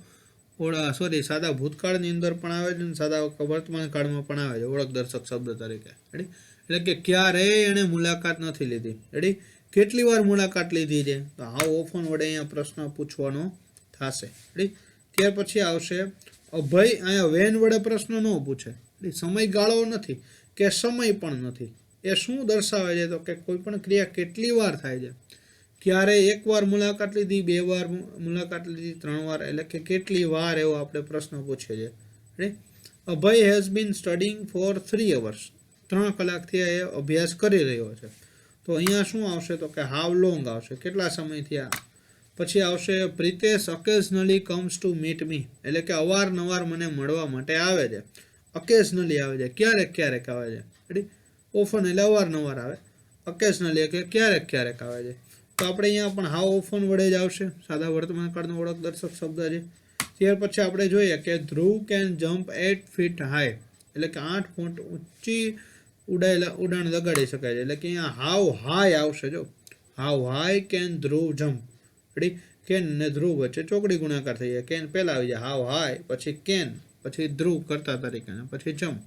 સાદા ભૂતકાળની અંદર પણ આવે છે અને સાદા વર્તમાન કાળમાં પણ આવે છે ઓળખદર્શક શબ્દ તરીકે. રેડી. એટલે કે ક્યારેય એણે મુલાકાત નથી લીધી. રેડી. કેટલી વાર મુલાકાત લીધી છે, તો હાઉ ઓફન વડે અહીંયા પ્રશ્ન પૂછવાનો થશે. રેડી. ત્યાર પછી આવશે અભય. અહીંયા વેન વડે પ્રશ્ન ન પૂછે. સમયગાળો નથી કે સમય પણ નથી. એ શું દર્શાવે છે, તો કે કોઈ પણ ક્રિયા કેટલી વાર થાય છે. ક્યારે 1 વાર મુલાકાત લીધી, 2 વાર મુલાકાત લીધી, 3 વાર, એટલે કે કેટલી વાર એવો આપણે પ્રશ્ન પૂછીએ છીએ. Abhay has been studying for 3 hours, 3 કલાકથી એ અભ્યાસ કરી રહ્યો છે. તો અહીંયા શું આવશે, તો કે હાઉ લોંગ આવશે, કેટલા સમયથી આ. પછી આવશે Pritesh occasionally comes to meet મી, એટલે કે અવારનવાર મને મળવા માટે આવે છે. ઓકેઝનલી આવે છે, ક્યારેક ક્યારેક આવે છે. રેડી. ઓફન એટલે અવારનવાર આવે, ઓકેઝનલી એટલે ક્યારેક ક્યારેક આવે છે. તો આપણે અહીંયા પણ હાઉ ઓફન વડે જ આવશે, સાદા વર્તમાન કાળનો ઓળખદર્શક શબ્દ છે. ત્યાર પછી આપણે જોઈએ કે ધ્રુવ કેન જમ્પ 8 feet હાઈ, એટલે કે 8 ફૂટ ઊંચી ઉડાણ લગાડી શકાય છે. એટલે કે અહીંયા હાઉ હાઈ આવશે. જો how high can Dhruv jump. Ready. Can ને ધ્રુવ વચ્ચે ચોકડી ગુણાકાર થઈ જાય. કેન પહેલા આવી જાય, હાઉ હાઈ, પછી કેન, પછી ધ્રુવ કરતા તરીકે, પછી જમ્પ.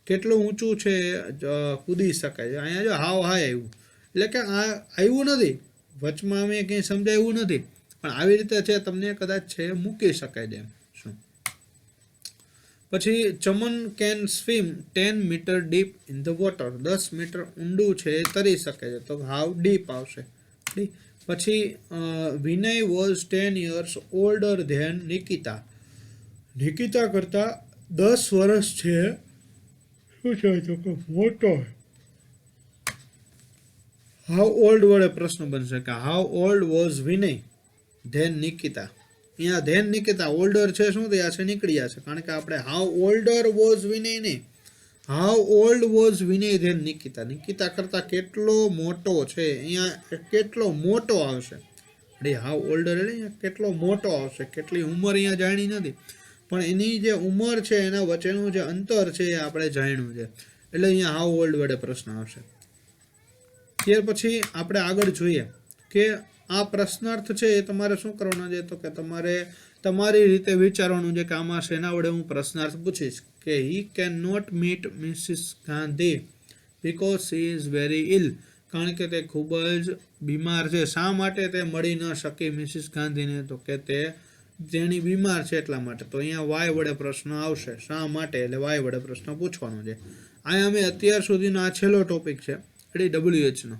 કેટલું ઊંચું છે કૂદી શકાય છે. અહીંયા જો હાઉ હાઈ આવ્યું, એટલે કે આ આવ્યું નથી વચમાં, અમે કંઈ સમજાયું નથી, પણ આવી રીતે છે તમને કદાચ છે મૂકી શકાય છે. શું પછી Chaman can swim 10 meter deep in the water, 10 meter ઊંડું છે એ તરી શકે છે. તો હાઉ ડીપ આવશે. પછી Vinay was 10 years older than Nikita, Nikita કરતાં 10 વર્ષ છે શું છે, તો કે મોટો. હાઉ ઓલ્ડ વડે પ્રશ્ન બનશે કે how old was Vinay then Nikita. અહીંયા ધેન નિકિતા, ઓલ્ડર છે શું થયા છે, નીકળ્યા છે, કારણ કે આપણે હાઉ ઓલ્ડર વોઝ વિનય નહીં, how old was Vinay then Nikita. Nikita કરતાં કેટલો મોટો છે, અહીંયા કેટલો મોટો આવશે. હાઉ ઓલ્ડર એટલે અહીંયા કેટલો મોટો આવશે. કેટલી ઉંમર અહીંયા જાણી નથી, પણ એની જે ઉંમર છે એના વચ્ચેનું જે અંતર છે એ આપણે જાણ્યું છે. એટલે અહીંયા હાઉ ઓલ્ડ વડે પ્રશ્ન આવશે. ત્યાર પછી આપણે આગળ જોઈએ કે આ પ્રશ્નાર્થ છે એ તમારે શું કરવાનો છે, તો કે તમારે તમારી રીતે વિચારવાનું છે કે આમાં શેના વડે હું પ્રશ્નાર્થ પૂછીશ. કે he can not meet Mrs Gandhi because she is very ill, કારણ કે તે ખૂબ જ બીમાર છે. શા માટે તે મળી ન શકી મિસિસ ગાંધીને, તો કે તેણી બીમાર છે એટલા માટે. તો અહીંયા વાય વડે પ્રશ્ન આવશે, શા માટે, એટલે વાય વડે પ્રશ્ન પૂછવાનો છે. અહીંયા અમે અત્યાર સુધીનો આ છેલ્લો ટોપિક છે WH નો.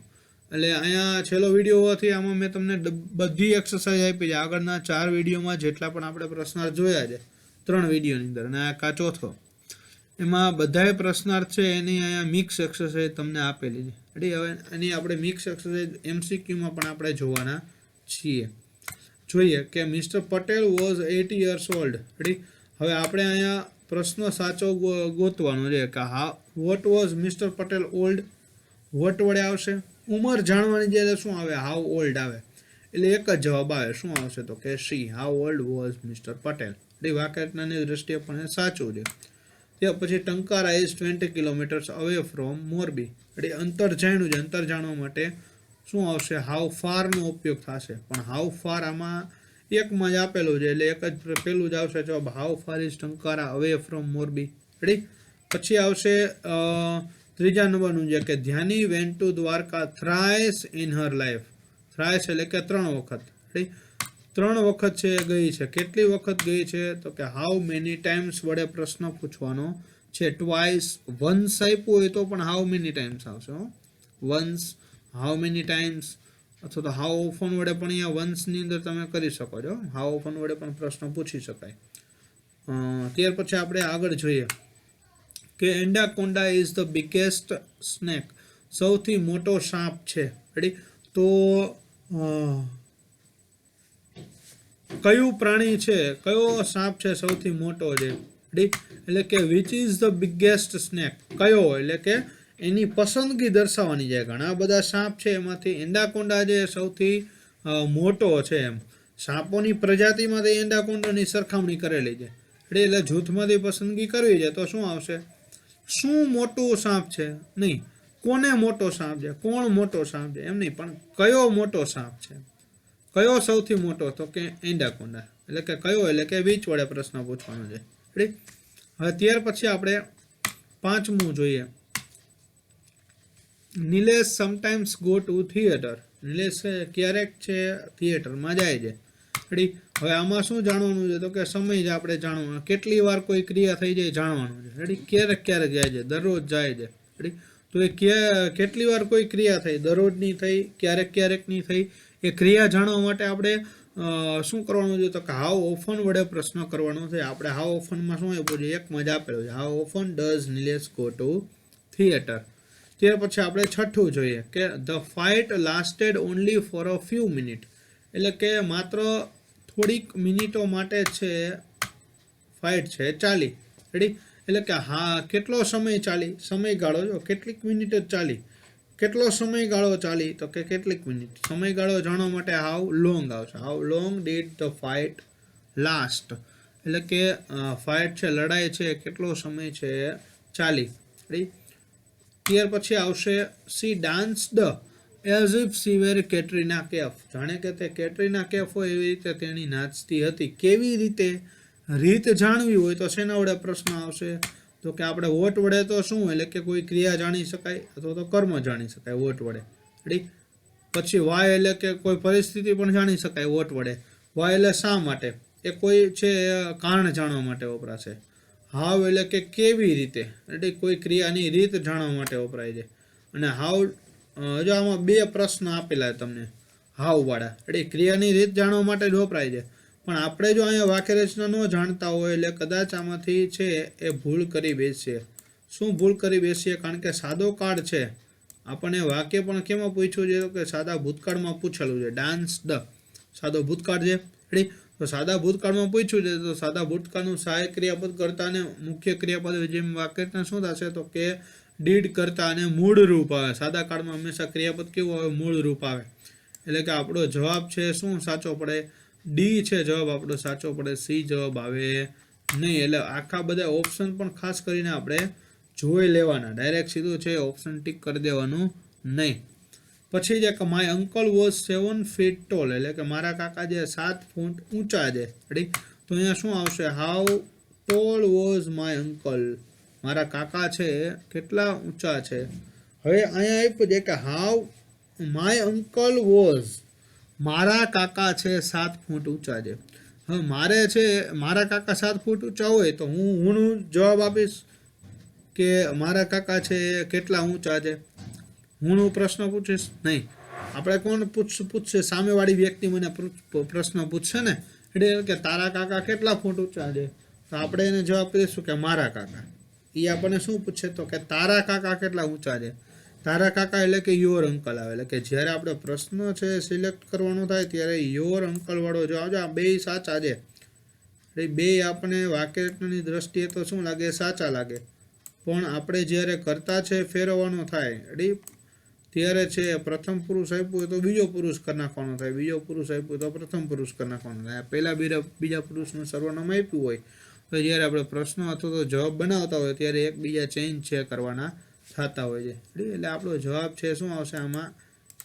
એટલે અહીંયા છેલ્લો વિડીયો હોવાથી આમાં મેં તમને બધી એક્સરસાઇઝ આપી છે. આગળના 4 વિડીયોમાં જેટલા પણ આપણે પ્રશ્નાર્થ જોયા છે 3 વિડીયોની અંદર, અને આ ચોથો, એમાં બધાય પ્રશ્નાર્થ છે એની અહીંયા મિક્સ એક્સરસાઇઝ તમને આપેલી છે. રેડી, હવે એની આપણે મિક્સ એક્સરસાઇઝ MCQમાં પણ આપણે જોવાના છીએ. જોઈએ કે mister Patel was 80 years old. Ready, હવે આપણે અહીંયા પ્રશ્ન સાચો ગોતવાનો છે કે what was mister Patel old. What વડે આવશે, ઉંમર જાણવાની જ્યારે શું આવે, હાઉ ઓલ્ડ આવે, એટલે એક જ જવાબ આવે. શું આવશે તો કે C, how old was mister Patel. એટલે વાક્યરચનાની દ્રષ્ટિએ પણ એ સાચું છે. ત્યાર પછી Tankara is 20 kilometres away from Morbi. એટલે અંતર જાણ્યું છે, અંતર જાણવા માટે શું આવશે, હાઉ ફારનો ઉપયોગ થશે. પણ હાઉ ફાર આમાં એકમાં જ આપેલું છે એટલે એક જ પેલું જ આવશે જવાબ, how far is Tankara away from Morbi. Ready, પછી આવશે ત્રીજા નંબરનું છે કે Dhyani went to Dwarka thrice in her life. Thrice એટલે કે 3 વખત. રેડી, 3 વખત છે ગઈ છે. કેટલી વખત ગઈ છે તો કે હાઉ મેની ટાઈમ્સ વડે પ્રશ્ન પૂછવાનો છે. ટ્વાઇસ, વન્સ આપ્યું હોય તો પણ હાઉ મેની ટાઈમ્સ આવશે. વન્સ, હાઉ મેની ટાઈમ્સ, અથવા તો હાઉ ઓફન વડે પણ અહીંયા વન્સની અંદર તમે કરી શકો છો. હાઉ ઓફન વડે પણ પ્રશ્ન પૂછી શકાય. ત્યાર પછી આપણે આગળ જોઈએ કે એન્ડાકોન્ડા ઇઝ ધ બિગેસ્ટ સ્નેક. સૌથી મોટો સાપ છે. રેડી, તો કયું પ્રાણી છે, કયો સાપ છે સૌથી મોટો છે. રેડી, એટલે કે which is the biggest snake. કયો એટલે કે એની પસંદગી દર્શાવવાની છે. ઘણા બધા સાપ છે એમાંથી એન્ડાકોન્ડા જે સૌથી મોટો છે. એમ સાપોની પ્રજાતિમાંથી એન્ડાકોન્ડાની સરખામણી કરેલી છે. એટલે જૂથમાંથી પસંદગી કરવી છે તો શું આવશે, શું મોટું સાપ છે નહીં, કોને મોટો સાપ છે, કોણ મોટો સાપ છે એમ નહીં, પણ કયો મોટો સાપ છે, કયો સૌથી મોટો તો કે એન્ડાકોન્ડા. એટલે કે કયો એટલે કે વીચ વડે પ્રશ્ન પૂછવાનો છે. રેડી, હવે ત્યાર પછી આપણે 5મું જોઈએ. Nilesh sometimes go to theatre. Nilesh ક્યારેક છે થિયેટરમાં જાય છે. રેડી, હવે આમાં શું જાણવાનું છે તો કે સમય જ આપણે જાણવાનો, કેટલી વાર કોઈ ક્રિયા થઈ જાય જાણવાનું છે. રેડી, ક્યારેક ક્યારેક જાય છે, દરરોજ જાય છે. રેડી, તો એ કેટલી વાર કોઈ ક્રિયા થઈ, દરરોજની થઈ, ક્યારેક ક્યારેકની થઈ, એ ક્રિયા જાણવા માટે આપણે શું કરવાનું છે તો કે હાઉ ઓફન વડે પ્રશ્ન કરવાનો છે. આપણે હાઉ ઓફનમાં શું આપ્યું છે, એકમાં જ આપેલું છે, how often does Nilesh go to theatre. ત્યાર પછી આપણે 6થું જોઈએ કે the fight lasted only for a few minute. એટલે કે માત્ર થોડીક મિનિટો માટે છે ફાઇટ છે ચાલી. રેડી, એટલે કે હા કેટલો સમય ચાલી, સમયગાળો જો કેટલીક મિનિટ જ ચાલી, કેટલો સમયગાળો ચાલી તો કે કેટલીક મિનિટ. સમયગાળો જાણવા માટે હાઉ લોંગ આવશે. How long did the fight last. એટલે કે ફાઇટ છે, લડાઈ છે, કેટલો સમય છે ચાલી. રેડી, ત્યાર પછી આવશે she danced as if she were Katrina Kaif. જાણે કે તે કેટરીના કેફ હોય એવી રીતે તેણી નાચતી હતી. કેવી રીતે, રીત જાણવી હોય તો શેના વડે પ્રશ્ન આવશે તો કે આપણે વોટ વડે તો શું એટલે કે કોઈ ક્રિયા જાણી શકાય અથવા તો કર્મ જાણી શકાય વોટ વડે. રેડી, પછી વાય એટલે કે કોઈ પરિસ્થિતિ પણ જાણી શકાય વોટ વડે. વાય એટલે શા માટે, એ કોઈ છે કારણ જાણવા માટે વપરાશે. હાવ એટલે કે કેવી રીતે, એટલે કોઈ ક્રિયાની રીત જાણવા માટે વપરાય છે. અને હાઉ, જો આમાં 2 પ્રશ્ન આપેલા તમને હાઉ વાળા, એટલે ક્રિયાની રીત જાણવા માટે જ વપરાય છે. પણ આપણે જો અહીંયા વાક્યરચના ન જાણતા હોય એટલે કદાચ આમાંથી છે એ ભૂલ કરી બેસીએ. શું ભૂલ કરી બેસીએ, કારણ કે સાદો કાળ છે, આપણને વાક્ય પણ કેમાં પૂછ્યું છે તો કે સાદા ભૂતકાળમાં પૂછેલું છે. ડાન્સ ધ સાદો ભૂતકાળ છે. રેડી, તો સાદા ભૂતકાળમાં પૂછ્યું છે તો સાદા ભૂતકાળનું સહાયક ક્રિયાપદ કરતા અને મુખ્ય ક્રિયાપદ જેમ વાક્યરચના શું થશે તો કે ડીડ કરતા અને મૂળ રૂપ આવે. સાદા કાળમાં હંમેશા ક્રિયાપદ કેવું આવે, મૂળ રૂપ આવે. એટલે કે આપણો જવાબ છે શું સાચો પડે, ડી છે જવાબ આપણો સાચો પડે, સી જવાબ આવે નહીં. એટલે આખા બધા ઓપ્શન પણ ખાસ કરીને આપણે જોઈ લેવાના, ડાયરેક્ટ સીધું છે ઓપ્શન ટીક કરી દેવાનું નહીં. પછી જે કે my uncle was 7 feet tall. એટલે કે મારા કાકા જે 7 ફૂટ ઊંચા છે. રેડી, તો અહીંયા શું આવશે, how tall was my uncle. મારા કાકા છે કેટલા ઊંચા છે. હવે અહીંયા આપ્યું છે કે હાઉ માય અંકલ વોઝ, મારા કાકા છે 7 ફૂટ ઊંચા છે. હવે મારે છે મારા કાકા 7 ફૂટ ઊંચા હોય તો હું જવાબ આપીશ કે મારા કાકા છે કેટલા ઊંચા છે, હું પ્રશ્ન પૂછીશ નહીં. આપણે કોણ પૂછશે? સામેવાળી વ્યક્તિ મને પ્રશ્ન પૂછશે ને, એટલે કે તારા કાકા કેટલા ફૂટ ઊંચા છે, તો આપણે એને જવાબ દઈશું કે મારા કાકા. એ આપણને શું પૂછે? તો કે તારા કાકા કેટલા ઊંચા છે. તારા કાકા એટલે કે યોર અંકલ આવે. એટલે કે જ્યારે આપણે પ્રશ્ન છે સિલેક્ટ કરવાનો થાય ત્યારે યોર અંકલ વાળો જવાબ. આ બે સાચા છે. બે આપણે વાક્યની દ્રષ્ટિએ તો શું લાગે? સાચા લાગે. પણ આપણે જ્યારે કરતા છે ફેરવવાનો થાય ત્યારે છે પ્રથમ પુરુષ આપ્યું હોય તો બીજો પુરુષ કરી નાખવાનો થાય, બીજો પુરુષ આપ્યું તો પ્રથમ પુરુષ કરી નાખવાનો થાય. પહેલા બીજા પુરુષનું સર્વનામ આપ્યું હોય તો જ્યારે આપણે પ્રશ્નો અથવા તો જવાબ બનાવતા હોય ત્યારે એકબીજા ચેન્જ છે કરવાના થતા હોય છે. એટલે આપણો જવાબ છે શું આવશે આમાં?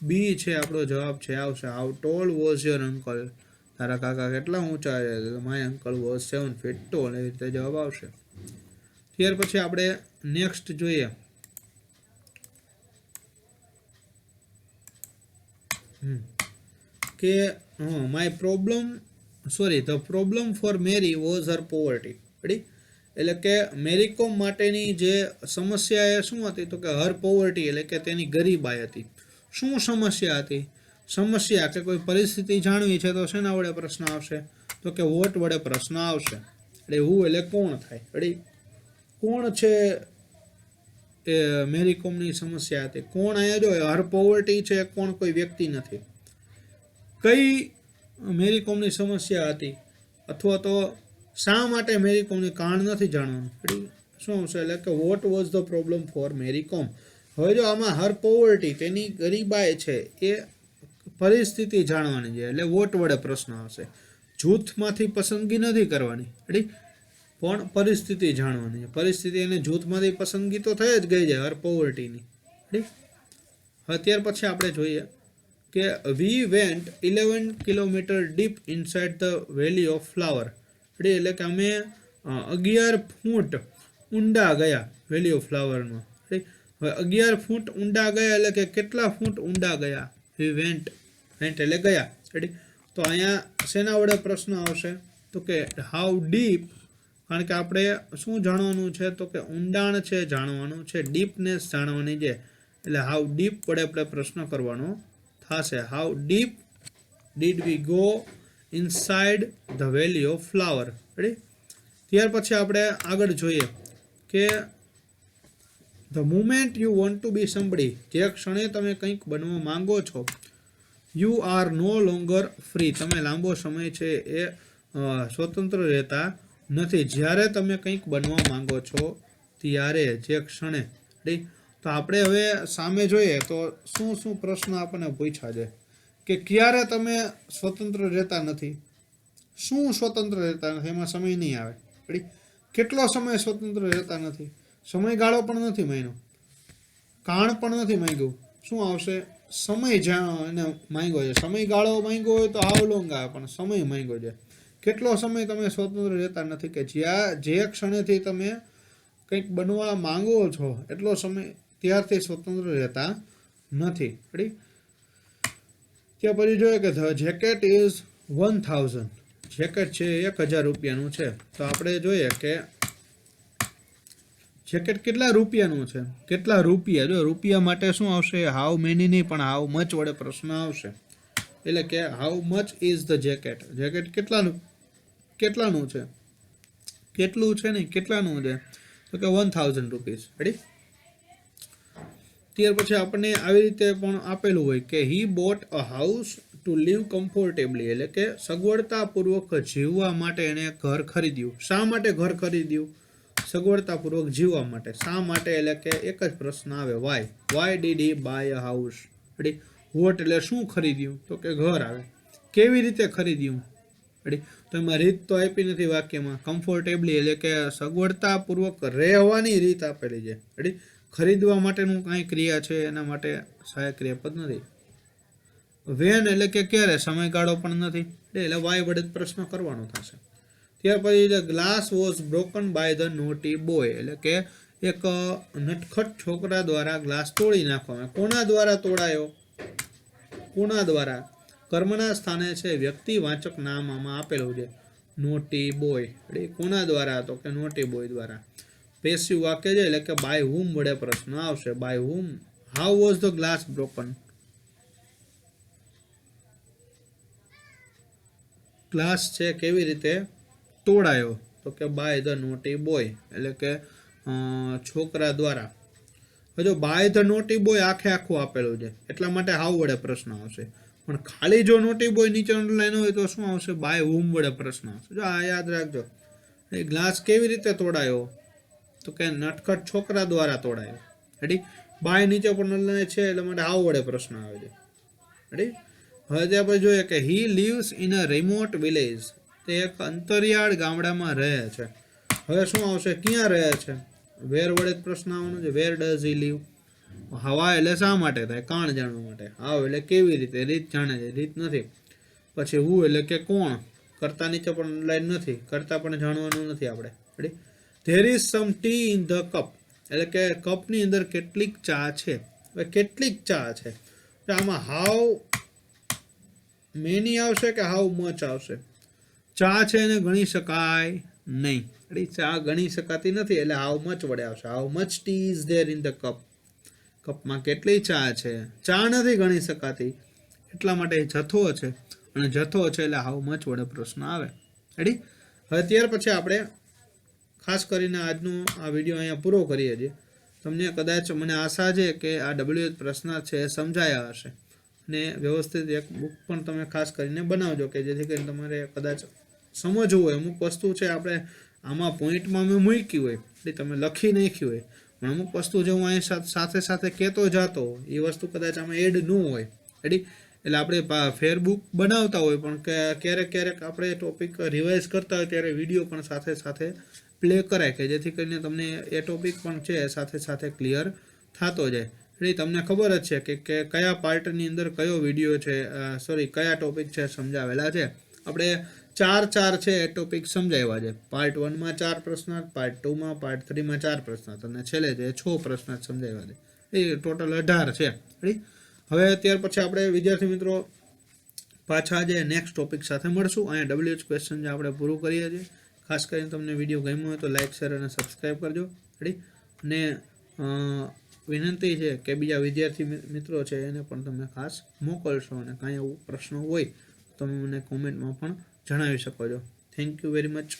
બી છે આપણો જવાબ છે આવશે. How tall was your uncle? તારા કાકા કેટલા ઊંચા છે? My uncle was 7 feet tall. એ રીતે જવાબ આવશે. ત્યાર પછી આપણે નેક્સ્ટ જોઈએ. કે the problem for Mary was her poverty. એટલે કે મેરી કોમ માટેની જે સમસ્યા એ શું હતી? તો કે હર પોવર્ટી એટલે કે તેની ગરીબાઈ હતી. શું સમસ્યા હતી? સમસ્યા કે કોઈ પરિસ્થિતિ જાણવી છે તો શેના વડે પ્રશ્ન આવશે? તો કે વોટ વડે પ્રશ્ન આવશે. એટલે હું એટલે કોણ થાય? કોણ છે એ મેરી કોમની સમસ્યા હતી? કોણ અહીંયા જો હર પોવર્ટી છે, કોણ કોઈ વ્યક્તિ નથી. કઈ મેરી કોમની સમસ્યા હતી અથવા તો શા માટે મેરી કોમની કારણ નથી જાણવાનું. શું આવશે? એટલે કે what was the problem for Mary Kom. હવે જો આમાં હર પોવર્ટી તેની ગરીબાઈ છે એ પરિસ્થિતિ જાણવાની છે એટલે વોટ વડે પ્રશ્ન આવશે. જૂથમાંથી પસંદગી નથી કરવાની પણ પરિસ્થિતિ જાણવાની છે. પરિસ્થિતિ અને જૂથમાંથી પસંદગી તો થઈ જ ગઈ છે હર પોવર્ટીની. હવે ત્યાર પછી આપણે જોઈએ કે we went 11 kilometre deep inside the valley of flower. એટલે કે અમે 11 ફૂટ ઊંડા ગયા વેલી ઓફ ફ્લાવરમાં. હવે 11 ફૂટ ઊંડા ગયા એટલે કે કેટલા ફૂટ ઊંડા ગયા? વી વેન્ટ એટલે ગયા. તો અહીંયા શેના વડે પ્રશ્ન આવશે? તો કે હાઉ ડીપ. કારણ કે આપણે શું જાણવાનું છે? તો કે ઊંડાણ છે જાણવાનું છે, ડીપનેસ જાણવાની છે. એટલે હાઉ ડીપ વડે આપણે પ્રશ્ન કરવાનો થશે. How deep did we go inside the valley of flower. ત્યાર પછી આપણે આગળ જોઈએ કે the moment you want to be somebody. જે ક્ષણે તમે કંઈક બનવા માંગો છો, you are no longer free. તમે લાંબો સમય છે એ સ્વતંત્ર રહેતા નથી. જ્યારે તમે કંઈક બનવા માંગો છો ત્યારે, જે ક્ષણે. તો આપણે હવે સામે જોઈએ તો શું શું પ્રશ્ન આપણને પૂછ્યા છે કે ક્યારે તમે સ્વતંત્ર રહેતા નથી? શું સ્વતંત્ર રહેતા નથી? એમાં સમય નહીં આવે. કેટલો સમય સ્વતંત્ર રહેતા નથી? સમયગાળો પણ નથી માંગ્યો, કાળ પણ નથી માંગ્યું. શું આવશે? સમય જ્યાં એને માંગ્યો છે. સમયગાળો માંગ્યો હોય તો હાવ લોંગ આવે, પણ સમય માંગ્યો છે. કેટલો સમય તમે સ્વતંત્ર રહેતા નથી? કે જે ક્ષણેથી તમે કંઈક બનવા માંગો છો એટલો સમય ત્યારથી સ્વતંત્ર રહેતા નથી. ત્યાં પછી જોઈએ કે ધ જેકેટ ઇઝ 1000. જેકેટ છે 1000 રૂપિયાનું છે. તો આપણે જોઈએ કે જેકેટ કેટલા રૂપિયાનું છે? કેટલા રૂપિયા? જો રૂપિયા માટે શું આવશે? હાઉ મેની નહીં પણ હાઉ મચ વડે પ્રશ્ન આવશે. એટલે કે how much is the jacket. Jacket કેટલાનું છે? કેટલું છે નહીં, કેટલાનું છે? તો કે 1000 રૂપીસ. ત્યાર પછી આપણને આવી રીતે પણ આપેલું હોય કે he bought a house to live comfortably. એટલે કે સગવડતાપૂર્વક જીવવા માટે એણે ઘર ખરીદ્યું. શા માટે ઘર ખરીદ્યું? સગવડતાપૂર્વક જીવવા માટે. શા માટે? એટલે કે એક જ પ્રશ્ન આવે, why did he buy a house. What એટલે શું ખરીદ્યું? તો કે ઘર આવે. કેવી રીતે ખરીદ્યું? તો એમાં રીત તો આપી નથી વાક્યમાં. કમ્ફર્ટેબલી એટલે કે સગવડતાપૂર્વક રહેવાની રીત આપેલી છે. ખરીદવા માટેનું કાંઈ ક્રિયા છે એના માટે સહાયક ક્રિયાપદ નથી. વેન એટલે કે ક્યારે? સમયગાળો પણ નથી. એટલે વાય વડે પ્રશ્ન કરવાનો થશે. ત્યાર પછી the glass was broken by the naughty boy. એટલે કે એક નટખટ છોકરા દ્વારા ગ્લાસ તોડી નાખવામાં. કોના દ્વારા તોડાયો? કોના દ્વારા? કર્મના સ્થાને છે વ્યક્તિ વાચક નામ આમાં આપેલું છે, નોટી બોય. કોના દ્વારા? તો કે નોટી બોય દ્વારા. પેસિવ વાક્ય છે એટલે કે બાય હુમ વડે પ્રશ્ન આવશે. By whom. How was the glass broken? Glass છે કેવી રીતે તોડાયો? તો કે બાય ધ નોટી બોય, એટલે કે છોકરા દ્વારા. હવે જો બાય ધ નોટી બોય આખું આપેલું છે એટલા માટે હાઉ વડે પ્રશ્ન આવશે. પણ ખાલી જો નોટી બોય નીચે અંડરલાઈન હોય તો શું આવશે? બાય હુમ વડે પ્રશ્ન આવશે. જો આ યાદ રાખજો. એ ગ્લાસ કેવી રીતે તોડાયો? તો કે નટખટ છોકરા દ્વારા તોડાયો. રેડી? બાય નીચે પણ અંડરલાઈન છે એટલે માટે હાઉ વડે પ્રશ્ન આવે છે. રેડી? હવે ત્યાં પછી જોઈએ કે he lives in a remote village, તે એક અંતરિયાળ ગામડામાં રહે છે. હવે શું આવશે? ક્યાં રહે છે? વેર વડે જ પ્રશ્ન આવવાનો છે. Where does he live? હવા એટલે શા માટે થાય? કાણ જાણવા માટે. હાવ એટલે કેવી રીતે? રીત જાણે છે, રીત નથી. પછી હુ એટલે કે કોણ. કરતા નીચે પણ લાઈન નથી, કરતા પણ જાણવાનું નથી આપણે. Ready? There is sum T in the cup, એટલે કે કપની અંદર કેટલીક ચા છે. હવે કેટલીક ચા છે, તો આમાં હાઉ મેની આવશે કે હાઉ મચ આવશે? ચા છે એને ગણી શકાય નહીં. ચા ગણી શકાતી નથી એટલે હાઉ મચ વડે આવશે. How much T is there in the cup? કપમાં કેટલી ચા છે? ચા નથી ગણી શકાતી એટલા માટે જથ્થો છે, અને જથ્થો છે એટલે હાઉ મચ વડે પ્રશ્ન આવે. રેડી? હવે ત્યાર પછી આપણે ખાસ કરીને આજનો આ વિડીયો અહીંયા પૂરો કરીએ છીએ. તમને કદાચ મને આશા છે કે આ WH પ્રશ્ન છે એ સમજાયા હશે, અને વ્યવસ્થિત એક બુક પણ તમે ખાસ કરીને બનાવજો કે જેથી કરીને તમારે કદાચ સમજવું હોય. અમુક વસ્તુ છે આપણે આમાં પોઈન્ટમાં મેં મૂકી હોય એટલે તમે લખી નાખ્યું હોય, પણ અમુક વસ્તુ જે હું અહીં સાથે સાથે કહેતો જાતો એ વસ્તુ કદાચ આમાં એડ ન હોય. રેડી? એટલે આપણે ફેરબુક બનાવતા હોય પણ ક્યારેક ક્યારેક આપણે ટોપિક રિવાઇઝ કરતા હોય ત્યારે વિડીયો પણ સાથે સાથે પ્લે કરાય કે જેથી કરીને તમને એ ટોપિક પણ છે સાથે સાથે ક્લિયર થતો જાય. એટલે તમને ખબર જ છે કે કયા પાર્ટની અંદર કયો વિડીયો છે, કયા ટોપિક છે સમજાવેલા છે. આપણે 4 છે એ ટોપિક સમજાવ્યા છે. પાર્ટ 1માં 4 પ્રશ્નાર્થ, પાર્ટ 2માં, પાર્ટ 3માં 4 પ્રશ્નાર્થ, અને છેલ્લે જે 6 પ્રશ્નાર્થ સમજાવ્યા છે. એ ટોટલ 18 છે. રેડી? હવે ત્યાર પછી આપણે વિદ્યાર્થી મિત્રો પાછા જે નેક્સ્ટ ટોપિક સાથે મળશું. અહીંયા WH ક્વેશ્ચન જે આપણે પૂરું કરીએ છીએ. ખાસ કરીને તમને વિડીયો ગમ્યો હોય તો લાઇક, શેર અને સબસ્ક્રાઈબ કરજો. રેડી? અને વિનંતી છે કે બીજા વિદ્યાર્થી મિત્રો છે એને પણ તમે ખાસ મોકલશો, અને કાંઈ એવું પ્રશ્નો હોય તો તમે મને કોમેન્ટમાં પણ જણાવી શકો છો. Thank you very much.